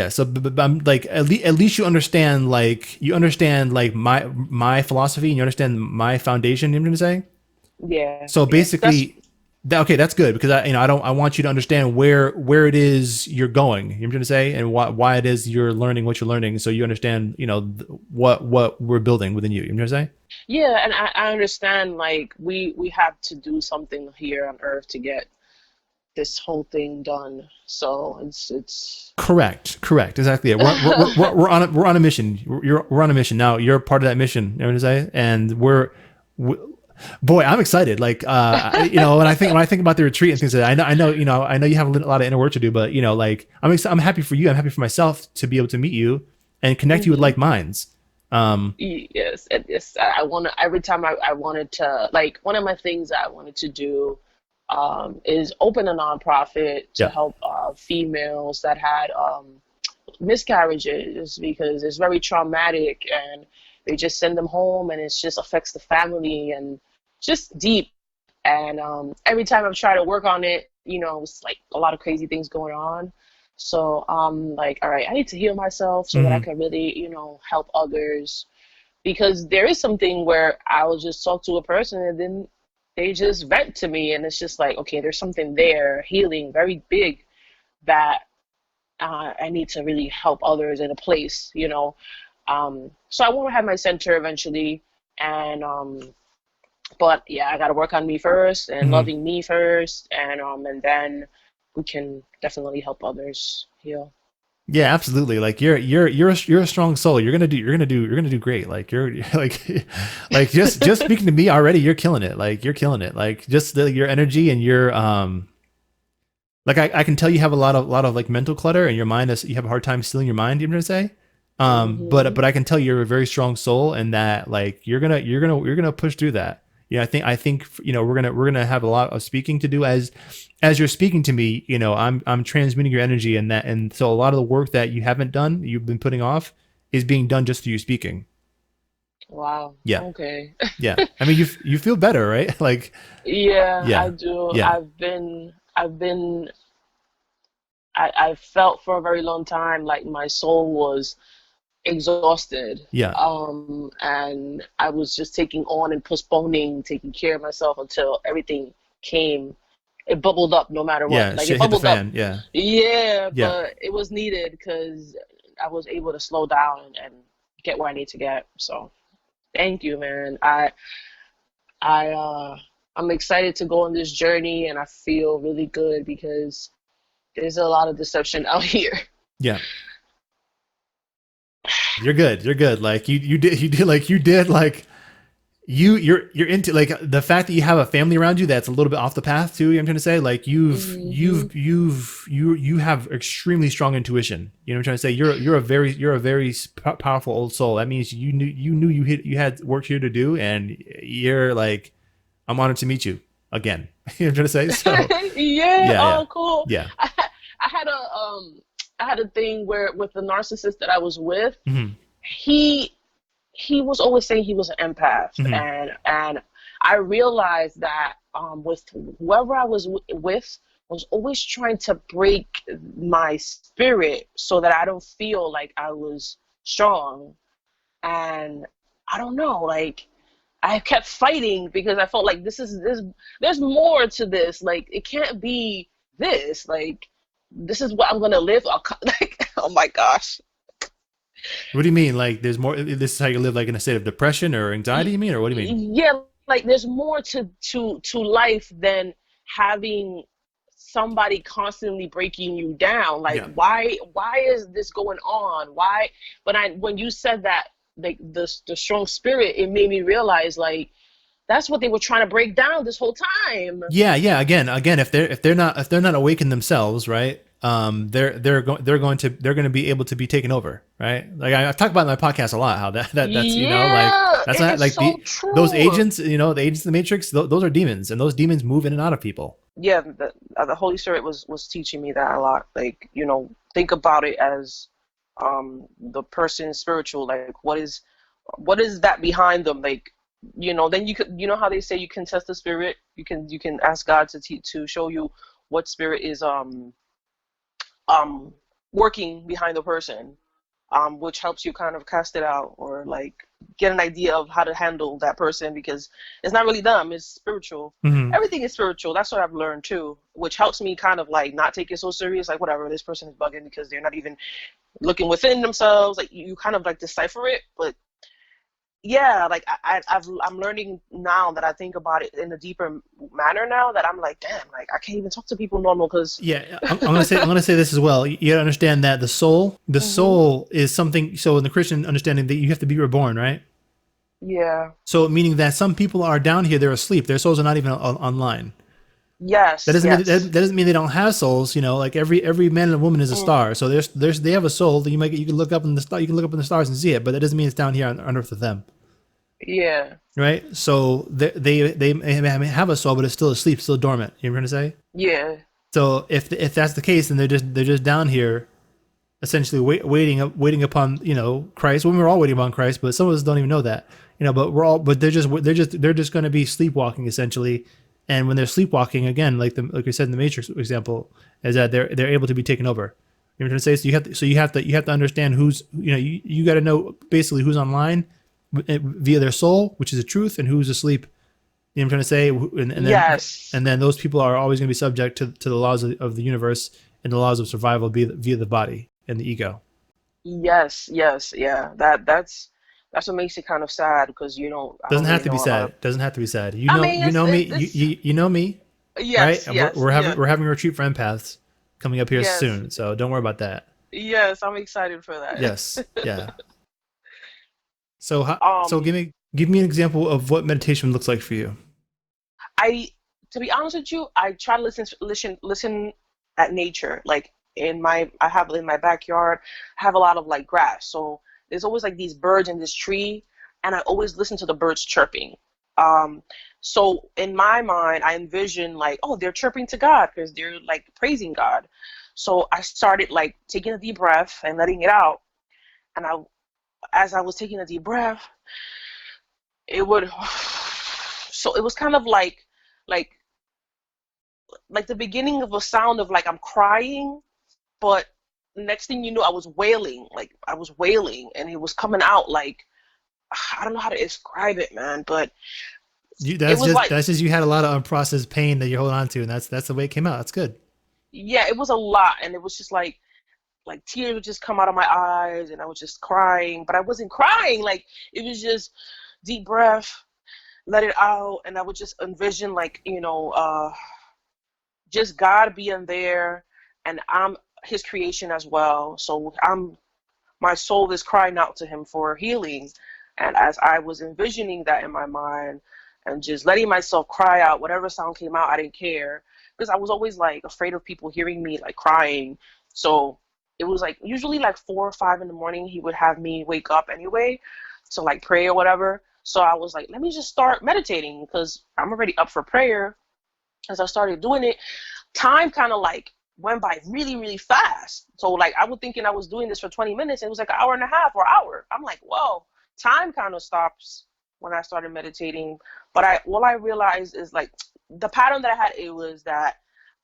so but I'm like, at least you understand my philosophy, and you understand my foundation. You know what I'm saying? Yeah. So basically, that's good, because I want you to understand where it is you're going. You know what I'm trying to say, and why it is you're learning what you're learning, so you understand, you know, what we're building within you. You know what I'm trying to say? Yeah, and I understand, like, we have to do something here on Earth to get this whole thing done. So it's correct, exactly. Yeah. We're on a mission. We're on a mission now. You're part of that mission. You know what I'm saying? And boy, I'm excited. Like, you know, when I think about the retreat and things like that, I know you have a lot of inner work to do, but, you know, like, I'm happy for you. I'm happy for myself to be able to meet you and connect you with like minds. Yes, and yes. I want to. Every time I wanted to, like, one of my things that I wanted to do, is open a nonprofit to help females that had miscarriages, because it's very traumatic, and they just send them home, and it just affects the family, and just deep. And every time I've tried to work on it, it's like a lot of crazy things going on. So I'm like, all right, I need to heal myself so that I can really, help others. Because there is something where I will just talk to a person and then they just vent to me, and it's just like, okay, there's something there, healing, very big, that I need to really help others in a place, So I want to have my center eventually, and but yeah, I got to work on me first and loving me first, and then we can definitely help others heal. Yeah, absolutely. Like you're a strong soul. You're gonna do great. Like you're like just speaking to me already, you're killing it. Like you're killing it. Like just your energy and your like I can tell you have a lot of like mental clutter, and your mind is, you have a hard time stealing your mind. You know what I'm saying? But I can tell you're a very strong soul, and that like you're gonna push through that. Yeah, I think we're gonna have a lot of speaking to do as you're speaking to me. I'm transmitting your energy, and so a lot of the work that you haven't done, you've been putting off, is being done just through you speaking. Wow. Yeah. Okay. Yeah. I mean, you feel better, right? Like. Yeah, Yeah. I do. Yeah. I felt for a very long time like my soul was exhausted. Yeah. And I was just taking on and postponing taking care of myself until everything came. It bubbled up no matter what. Yeah. Like Shit it hit the bubbled up. fan. Yeah. Yeah, Yeah. but it was needed because I was able to slow down and get where I need to get. So thank you, man. I'm excited to go on this journey, and I feel really good because there's a lot of deception out here. Yeah. You're good. You're good. Like you did like you're into like the fact that you have a family around you that's a little bit off the path too. I'm trying to say like you have extremely strong intuition. You know what I'm trying to say? You're a very powerful old soul. That means you knew you had work here to do, and you're like, I'm honored to meet you again. You know what I'm trying to say? So Yeah. Oh, cool. Yeah. I had a thing where with the narcissist that I was with, he was always saying he was an empath, and I realized that with whoever I was with was always trying to break my spirit so that I don't feel like I was strong. And I don't know, like I kept fighting because I felt like there's more to this. Like it can't be this. Like this is what I'm gonna live. Like, oh my gosh. What do you mean? Like there's more? This is how you live, like in a state of depression or anxiety? You mean, or what do you mean? Yeah, like there's more to life than having somebody constantly breaking you down. Like why is this going on? Why? But when you said that, like the strong spirit, it made me realize like that's what they were trying to break down this whole time. Yeah. Again, if they're not awakened themselves, right? They're going to be able to be taken over, right? Like I've talked about in my podcast a lot how that's like that's not like so true. Those agents, the agents in the Matrix, those are demons, and those demons move in and out of people. Yeah, the Holy Spirit was teaching me that a lot. Like think about it as the person spiritual. Like what is that behind them? Like then you could how they say you can test the spirit. You can ask God to show you what spirit is working behind the person, which helps you kind of cast it out or like get an idea of how to handle that person, because it's not really them, it's spiritual. Everything is spiritual. That's what I've learned too, which helps me kind of like not take it so serious, like whatever, this person is bugging because they're not even looking within themselves. Like you kind of like decipher it. But yeah, like I'm learning now that I think about it in a deeper manner now, that I'm like, damn, like I can't even talk to people normal because I'm gonna say this as well. You gotta understand that the soul is something. So in the Christian understanding, that you have to be reborn, right? Yeah. So meaning that some people are down here, they're asleep. Their souls are not even online. Yes. That doesn't mean they don't have souls. Like every man and woman is a star. So they have a soul that you can look up in the star. You can look up in the stars and see it, but that doesn't mean it's down here on earth with them. Yeah. Right. So they have a soul, but it's still asleep, still dormant. You know what I'm trying to say? Yeah. So if that's the case, then they're just down here, essentially waiting upon Christ. When we're all waiting upon Christ, but some of us don't even know that. But they're just going to be sleepwalking essentially. And when they're sleepwalking, again, like we said in the Matrix example, is that they're able to be taken over. You know what I'm saying? So you have to understand who's you got to know basically who's online via their soul, which is the truth, and who's asleep. You know what I'm trying to say? Yes. And then those people are always going to be subject to the laws of the universe and the laws of survival via the body and the ego. Yes, yes, yeah. That's what makes it kind of sad because I Doesn't don't have really to be know a lot of. sad. Doesn't have to be sad. I mean, You know me. it's You know me, right? yes, And yes, yeah, we're having a retreat for empaths coming up here yes, soon. So don't worry about that. yes. I'm excited for that. Yes. Yeah. So Um, give me an example of what meditation looks like for you. I to be honest with you, I try to listen at nature. Like I have in my backyard, I have a lot of like grass. So there's always like these birds in this tree, and I always listen to the birds chirping. Um, so in my mind, I envision like, oh, they're chirping to God because they're like praising God. So I started like taking a deep breath and letting it out. And as I was taking a deep breath, it would, so it was kind of like the beginning of a sound of like I'm crying, but next thing you know, I was wailing, and it was coming out like I don't know how to describe it, man, but it was like, That's just you had a lot of unprocessed pain that you hold on to, and that's the way it came out. That's good. yeah, it was a lot, and it was just like tears would just come out of my eyes, and I was just crying, but I wasn't crying, like it was just deep breath, let it out, and I would just envision like just God being there, and I'm His creation as well, so my soul is crying out to Him for healing. And as I was envisioning that in my mind and just letting myself cry out, whatever sound came out, I didn't care because I was always like afraid of people hearing me like crying. So it was like usually like 4 or 5 in the morning, He would have me wake up anyway to like pray or whatever. So I was like, let me just start meditating because I'm already up for prayer. As I started doing it, time kind of like went by really, really fast. So like I was thinking I was doing this for 20 minutes. It was like an hour and a half or hour. I'm like, whoa, time kind of stops when I started meditating. But what I realized is like the pattern that I had, it was that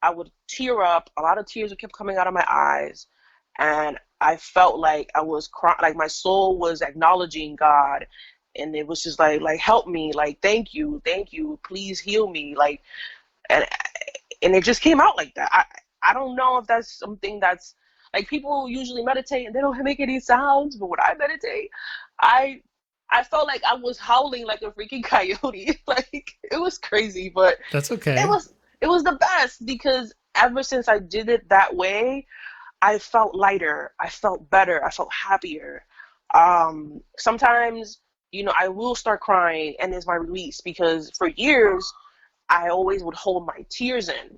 I would tear up. A lot of tears would keep coming out of my eyes. And I felt like I was crying, like my soul was acknowledging God. And it was just like help me, like thank you, please heal me, like and and it just came out like that. I don't know if that's something that's like people usually meditate and they don't make any sounds, but when I meditate, I I felt like I was howling like a freaking coyote. Like it was crazy, but That's it okay. was it was the best because ever since I did it that way, I felt lighter, I felt better, I felt happier. Sometimes I will start crying and it's my release because for years I always would hold my tears in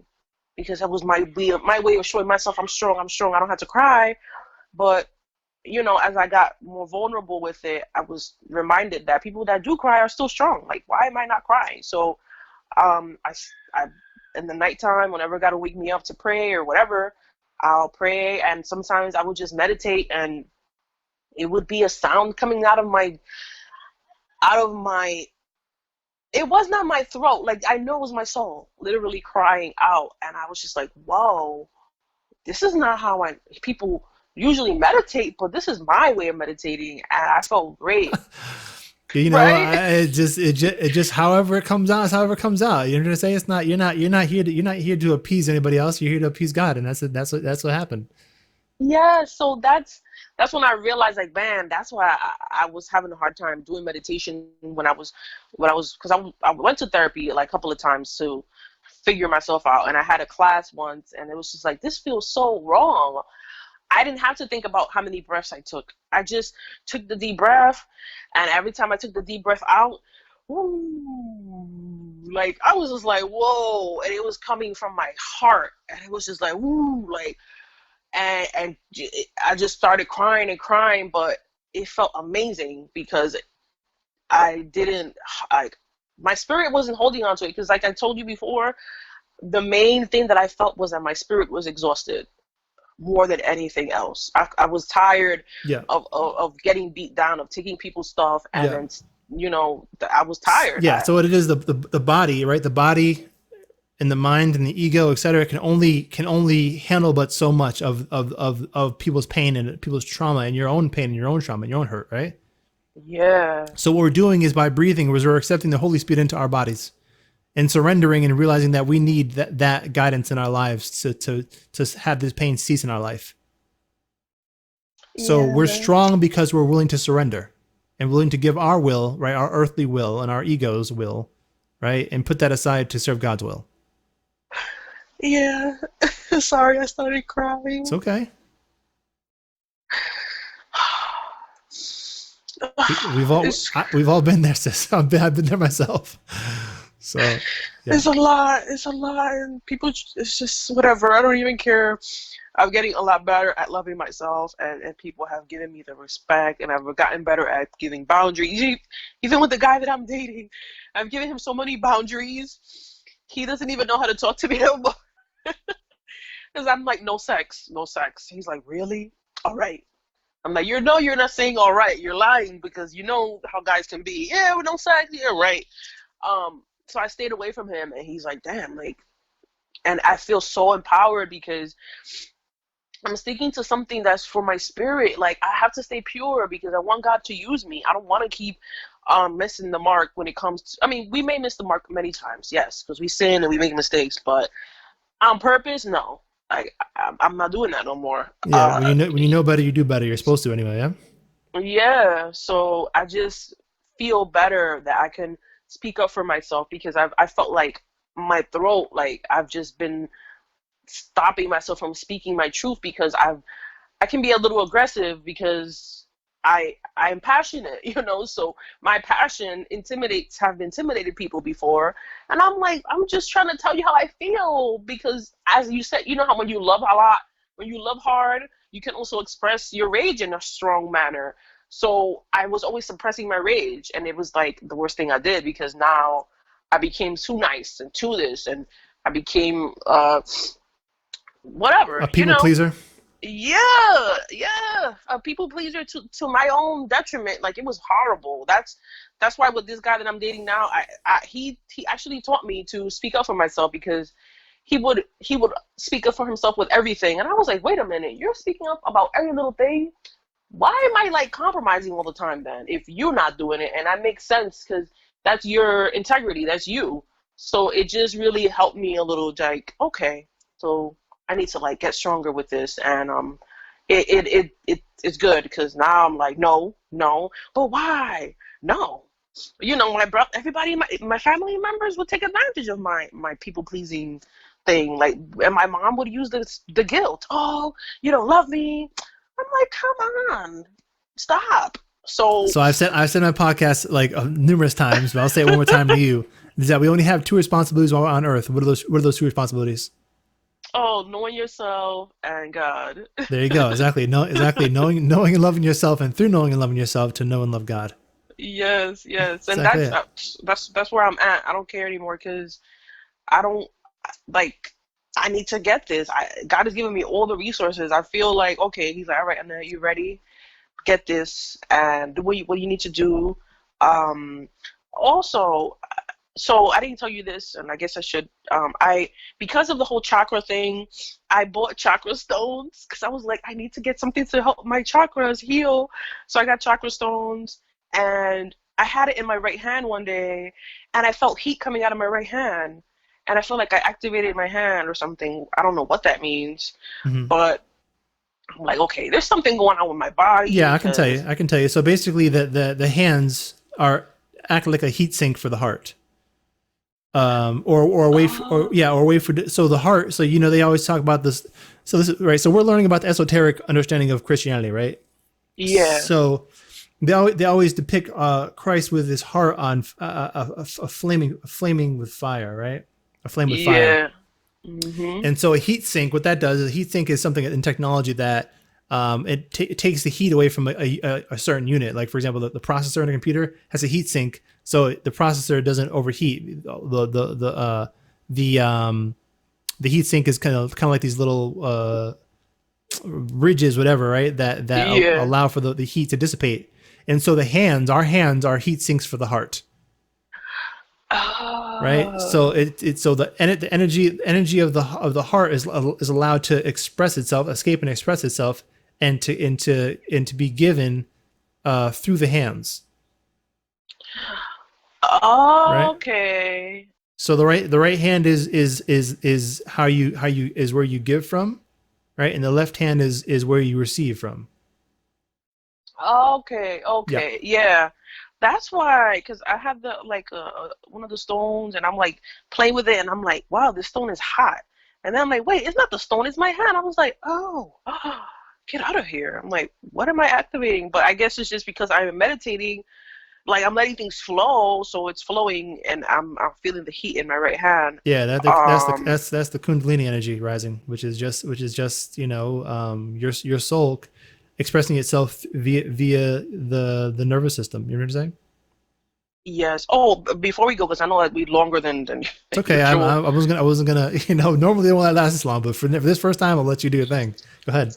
because that was my way of showing myself I'm strong, I don't have to cry. But as I got more vulnerable with it, I was reminded that people that do cry are still strong. Like, why am I not crying? So, I in the nighttime, whenever God will wake me up to pray or whatever, I'll pray, and sometimes I would just meditate, and it would be a sound coming out of my it was not my throat. Like I know it was my soul literally crying out. And I was just like, whoa, this is not how people usually meditate, but this is my way of meditating. And I felt great. Right? It just however it comes out is however it comes out. You're gonna say it's not you're not here to appease anybody else. You're here to appease God, and that's what happened. Yeah, so that's when I realized, like, man, that's why I was having a hard time doing meditation when I was because I went to therapy like a couple of times to figure myself out, and I had a class once, and it was just like this feels so wrong. I didn't have to think about how many breaths I took. I just took the deep breath, and every time I took the deep breath out, woo, like I was just like, whoa, and it was coming from my heart, and it was just like, woo, like, and I just started crying and crying, but it felt amazing because I didn't like my spirit wasn't holding on to it because, like I told you before, the main thing that I felt was that my spirit was exhausted. more than anything else. I was tired Yeah. of getting beat down, of taking people's stuff, and Yeah. then, I was tired. Yeah. So what it is, the body, right? The body and the mind and the ego, et cetera, can only handle but so much of people's pain and people's trauma and your own pain and your own trauma and your own hurt, right? Yeah. So what we're doing is by breathing, we're accepting the Holy Spirit into our bodies and surrendering and realizing that we need that guidance in our lives to have this pain cease in our life. So we're Yeah. strong because we're willing to surrender and willing to give our will, right, our earthly will and our ego's will, right, and put that aside to serve God's will. Yeah. Sorry, I started It's crying. okay. We've all It's we've all been there, sis. I've been there myself. So yeah, it's a lot. It's a lot, and people. It's just whatever. I don't even care. I'm getting a lot better at loving myself, and people have given me the respect, and I've gotten better at giving boundaries. Even with the guy that I'm dating, I've given him so many boundaries. He doesn't even know how to talk to me anymore. Because I'm like, no sex, no sex. He's like, really? All right. I'm like, you're not saying all right. You're lying because you know how guys can be. Yeah, with no sex. Yeah, right. So I stayed away from him, and he's like, damn, like, and I feel so empowered because I'm sticking to something that's for my spirit. Like, I have to stay pure because I want God to use me. I don't want to keep missing the mark when it comes to, I mean, we may miss the mark many times, yes, because we sin and we make mistakes, but on purpose, no. I'm not doing that no more. yeah. When you know better, you do better. You're supposed to anyway. Yeah. Yeah, so I just feel better that I can speak up for myself because I felt like my throat, like I've just been stopping myself from speaking my truth because I can be a little aggressive because I'm passionate, so my passion have intimidated people before. And I'm like, I'm just trying to tell you how I feel because as you said, you know how when you love a lot, when you love hard, you can also express your rage in a strong manner. So I was always suppressing my rage and it was like the worst thing I did because now I became too nice and too this and I became whatever, A people pleaser. yeah, a people pleaser to my own detriment. Like it was horrible. That's why with this guy that I'm dating now, he actually taught me to speak up for myself because he would speak up for himself with everything, and I was like, wait a minute, you're speaking up about every little thing. Why am I like compromising all the time then if you're not doing it? And that makes sense because that's your integrity, that's you. So it just really helped me a little, like, okay, so I need to like get stronger with this, and it's good because now I'm like, no, no, but why? No, my brother, everybody, my family members would take advantage of my people pleasing thing, like, and my mom would use the guilt. Oh, you don't love me. I'm like, come on, stop. So, So I've said in my podcast like numerous times, but I'll say it one more time to you: is that we only have two responsibilities while we're on Earth. What are those? What are those two responsibilities? oh, knowing yourself and God. There you go. Exactly. No. Exactly. Knowing and loving yourself, and through knowing and loving yourself to know and love God. Yes, yes, and Exactly that's it. that's where I'm at. I don't care anymore because I don't like. I need to get this. God has given me all the resources. I feel like okay. He's like, all right, Anna, you ready? Get this and do what you need to do. Um, Also, so I didn't tell you this, and I guess I should. I because of the whole chakra thing, I bought chakra stones because I was like, I need to get something to help my chakras heal. So I got chakra stones, and I had it in my right hand one day, and I felt heat coming out of my right hand, and I feel like I activated my hand or something. I don't know what that means, Hmm. but I'm like, okay, there's something going on with my body Yeah, I can tell you. because I can tell you. So basically, the hands are act like a heat sink for the heart. Or a way for, or oh yeah, or a way for, so the heart. So they always talk about this. So this is right. So we're learning about the esoteric understanding of Christianity, right? yeah, So they always depict Christ with his heart on a flaming with fire, right? A flame with fire. yeah, mhm, And so a heat sink, what that does is a heat sink is something in technology that it takes the heat away from a certain unit. Like for example, the processor in a computer has a heat sink, so the processor doesn't overheat. The heat sink is kind of like these little ridges, whatever, right? That Yeah. allow for the heat to dissipate. And so our hands are heat sinks for the heart, right? So Oh. the energy of the heart is allowed to express itself, escape and express itself, and to be given through the hands, right? Okay. So the right hand is how you is where you give from, right? And the left hand is where you receive from. Okay, Yeah. okay, yeah. That's why, because I have the like one of the stones, and I'm like playing with it, and I'm like, wow, this stone is hot. And then I'm like, wait, it's not the stone, it's my hand. I was like, oh, get out of here. I'm like, what am I activating? But I guess it's just because I'm meditating, like I'm letting things flow, so it's flowing, and I'm feeling the heat in my right hand. Yeah, Um, that's the Kundalini energy rising, which is just your soul expressing itself via the nervous system. You know what I'm saying? yes. Oh, before we go, because I know that we longer than It's okay. usual. I wasn't gonna normally they won't last this long, but for this first time I'll let you do your thing. Go ahead.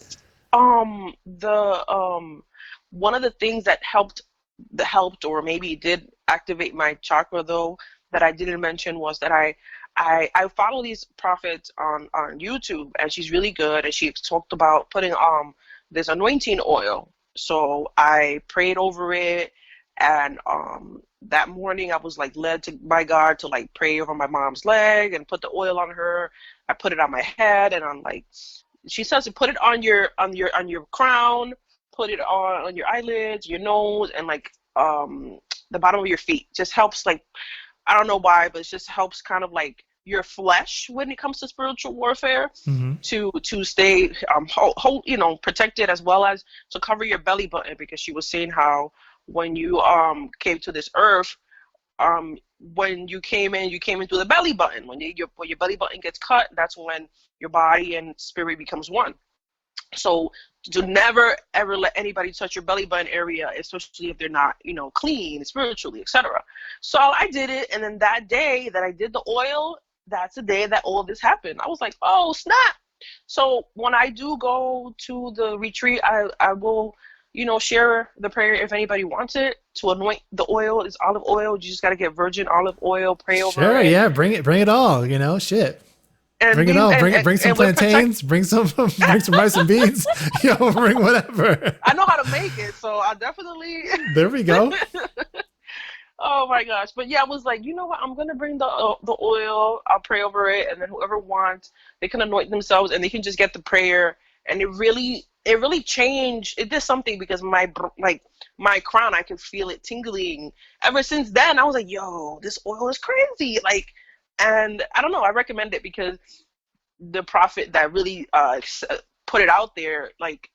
The one of the things that helped or maybe did activate my chakra though that I didn't mention was that I follow these prophets on YouTube, and she's really good, and she talked about putting this anointing oil. So I prayed over it, and that morning I was like led to by God to like pray over my mom's leg and put the oil on her. I put it on my head, and on like she says to put it on your crown, put it on your eyelids, your nose, and like the bottom of your feet. Just helps, like, I don't know why, but it just helps kind of like your flesh when it comes to spiritual warfare Hmm. to stay protected, as well as to cover your belly button, because she was saying how when you came to this earth, when you came in through the belly button. When your belly button gets cut, that's when your body and spirit becomes one. So to never ever let anybody touch your belly button area, especially if they're not, clean spiritually, etc. So I did it, and then that day that I did the oil, that's the day that all of this happened. I was like, oh snap! So when I do go to the retreat, I will, share the prayer if anybody wants it to anoint the oil. It's olive oil. You just got to get virgin olive oil, pray over Sure. it, Yeah. Bring it all. Shit. and Bring it we all. and, Bring some and we're protect. plantains. Bring some bring some rice and beans. Bring whatever. I know how to make it, so I definitely. There we go. Oh my gosh. But yeah, I was like, you know what? I'm gonna bring the oil. I'll pray over it, and then whoever wants, they can anoint themselves, and they can just get the prayer. And it really changed. It did something, because my crown, I could feel it tingling. Ever since then, I was like, yo, this oil is crazy. Like, and I don't know. I recommend it because the prophet that really put it out there, like,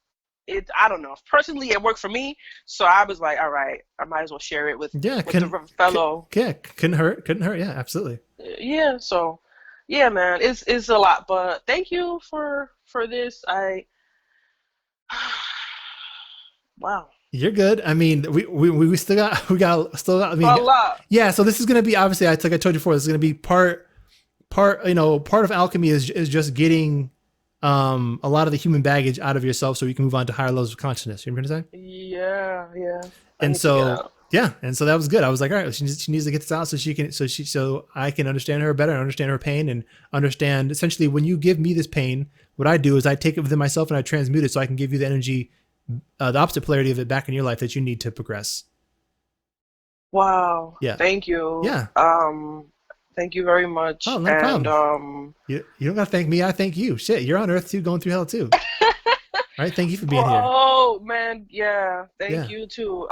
it, I don't know, personally it worked for me, so I was like, all right, I might as well share it with Yeah. the fellow. Yeah. Couldn't hurt. Couldn't hurt. Yeah. Absolutely. Yeah, so yeah, man, it's a lot, but thank you for this. I Wow. You're good. I mean, we still got. I A mean, lot. yeah. So this is gonna be obviously. Like I told you before. This is gonna be part. Part of alchemy is just getting a lot of the human baggage out of yourself, so you can move on to higher levels of consciousness. You know what I'm saying? Yeah, yeah, I And need to get so out. yeah, and so that was good. I was like, all right, she needs to get this out so so I can understand her better, understand her pain, and understand essentially when you give me this pain, what I do is I take it within myself and I transmute it so I can give you the energy, the opposite polarity of it back in your life that you need to progress. Wow, Yeah, thank you. yeah. Thank you very much. Oh, not a And problem. You don't got to thank me. I thank you. Shit, you're on Earth too, going through hell too. Right? Thank you for being here. oh man, yeah, thank Yeah, you too.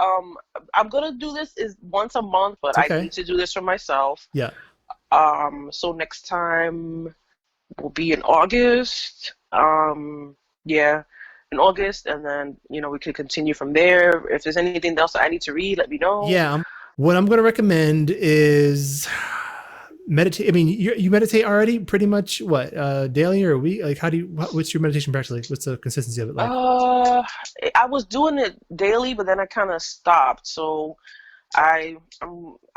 I'm gonna do this is once a month, but it's I okay. need to do this for myself. Yeah, So next time will be in August. Yeah, in August, and then we could continue from there. If there's anything else that I need to read, let me know. yeah. What I'm going to recommend is meditate. I mean, you meditate already, pretty much what daily or a week? Like, how do you? What's your meditation practice like? What's the consistency of it like? Uh, I was doing it daily, but then I kind of stopped. So I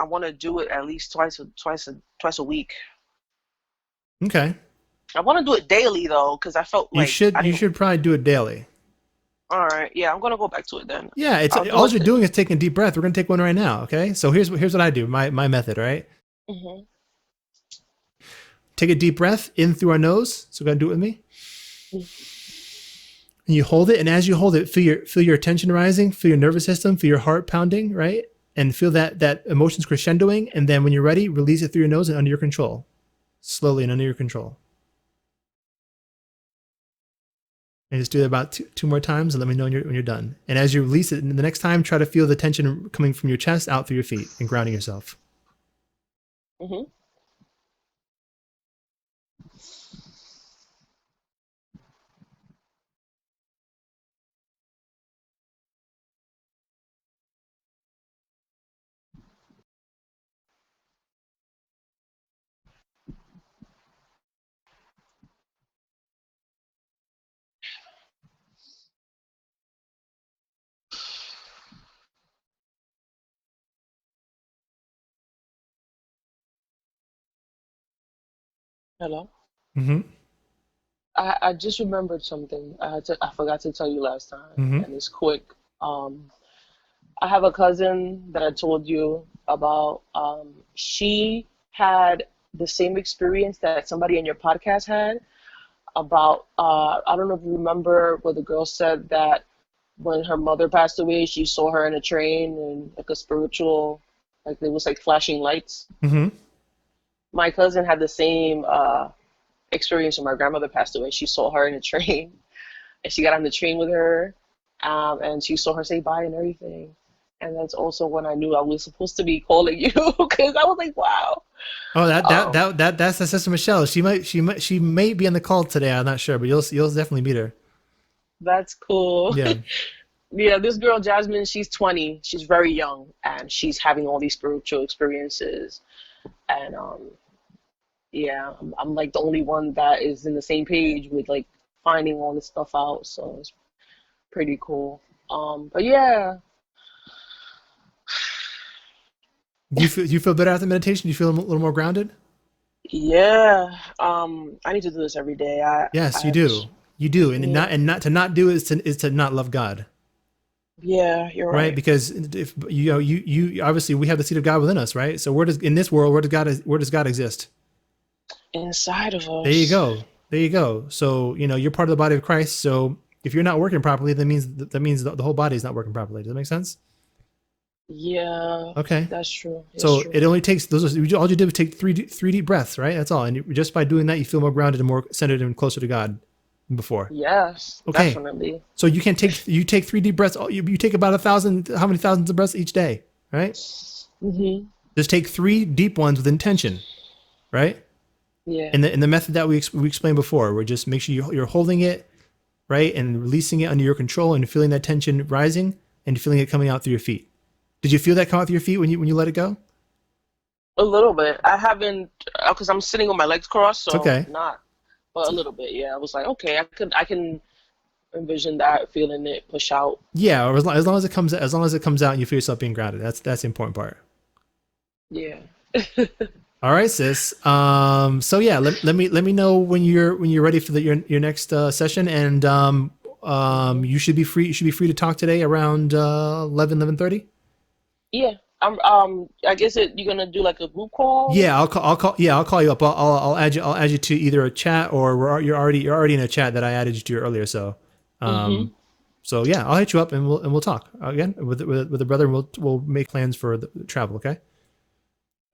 want to do it at least twice a week. Okay. I want to do it daily though, because I felt like I You didn't. should probably do it daily. All right, yeah, I'm gonna go back to it then. Yeah, it's I'll do all it. you're doing is taking a deep breath. We're gonna take one right now, okay? So here's what I do. My method, all right? Mhm. Take a deep breath in through our nose. So go ahead and do it with me. And you hold it, and as you hold it, feel your attention rising, feel your nervous system, feel your heart pounding, right? And feel that emotions crescendoing. And then when you're ready, release it through your nose and under your control, slowly and under your control. And just do that about two more times, and let me know when you're done. And as you release it, the next time, try to feel the tension coming from your chest out through your feet and grounding yourself. Mhm. Hello. Mm-hmm. I just remembered something. I forgot to tell you last time, Mm-hmm. and it's quick. I have a cousin that I told you about. She had the same experience that somebody in your podcast had about. I don't know if you remember where the girl said that when her mother passed away, she saw her in a train and like a spiritual, like it was like flashing lights. Mm-hmm. My cousin had the same experience when my grandmother passed away. She saw her in a train, and she got on the train with her, and she saw her say bye and everything. And that's also when I knew I was supposed to be calling you because I was like, wow. Oh, Um, that's the sister Michelle. She may be on the call today. I'm not sure, but you'll definitely meet her. that's cool. Yeah. Yeah, this girl Jasmine, she's 20. She's very young, and she's having all these spiritual experiences. And yeah, I'm like the only one that is in the same page with like finding all this stuff out. So it's pretty cool. But yeah, Do you feel better after meditation? Do you feel a little more grounded? yeah. I need to do this every day. Yes, you I do. You do, yeah, and not to not do it is to not love God, yeah. You're right? right. Because if you obviously we have the seed of God within us, right? So where does in this world where does God exist? Inside of There you us. go. There you go. So you're part of the body of Christ. So if you're not working properly, that means the whole body is not working properly. Does that make sense? Yeah, Okay. that's true. It's So true. it only takes those. All you did was take three deep breaths, right? That's all. And just by doing that, you feel more grounded and more centered and closer to God than before. Yes, Okay. definitely. So you take three deep breaths. You take about 1,000. How many thousands of breaths each day, right? Mhm. Just take three deep ones with intention, right? Yeah. In the method that we explained before, where just make sure you're holding it, right, and releasing it under your control and feeling that tension rising and feeling it coming out through your feet. Did you feel that come out through your feet when you let it go? A little bit. I haven't, because I'm sitting with my legs crossed, It's so okay. not, but a little bit. Yeah, I was like, okay, I can envision that, feeling it push out. Yeah, or as long as it comes out and you feel yourself being grounded. That's the important part. Yeah. All right, sis. So yeah, let me know when you're ready for your next session, and Hmm. you should be free. You should be free to talk today around 11:30. Yeah. I guess you're gonna do like a group call. Yeah, I'll call you up. I'll add you to either a chat or you're already in a chat that I added you to earlier. Hmm. Um, so yeah, I'll hit you up and we'll talk again with the brother. And we'll make plans for the travel. Okay.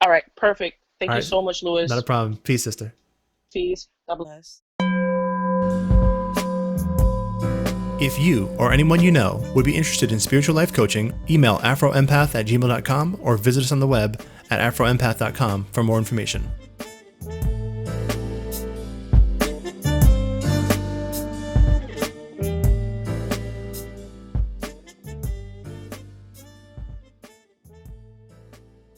All right, perfect. All Thank you right. so much, Not a Louis. problem. Peace, sister. Peace. God bless. If you or anyone you know would be interested in spiritual life coaching, email afroempath@gmail.com or visit us on the web at afroempath.com for more information.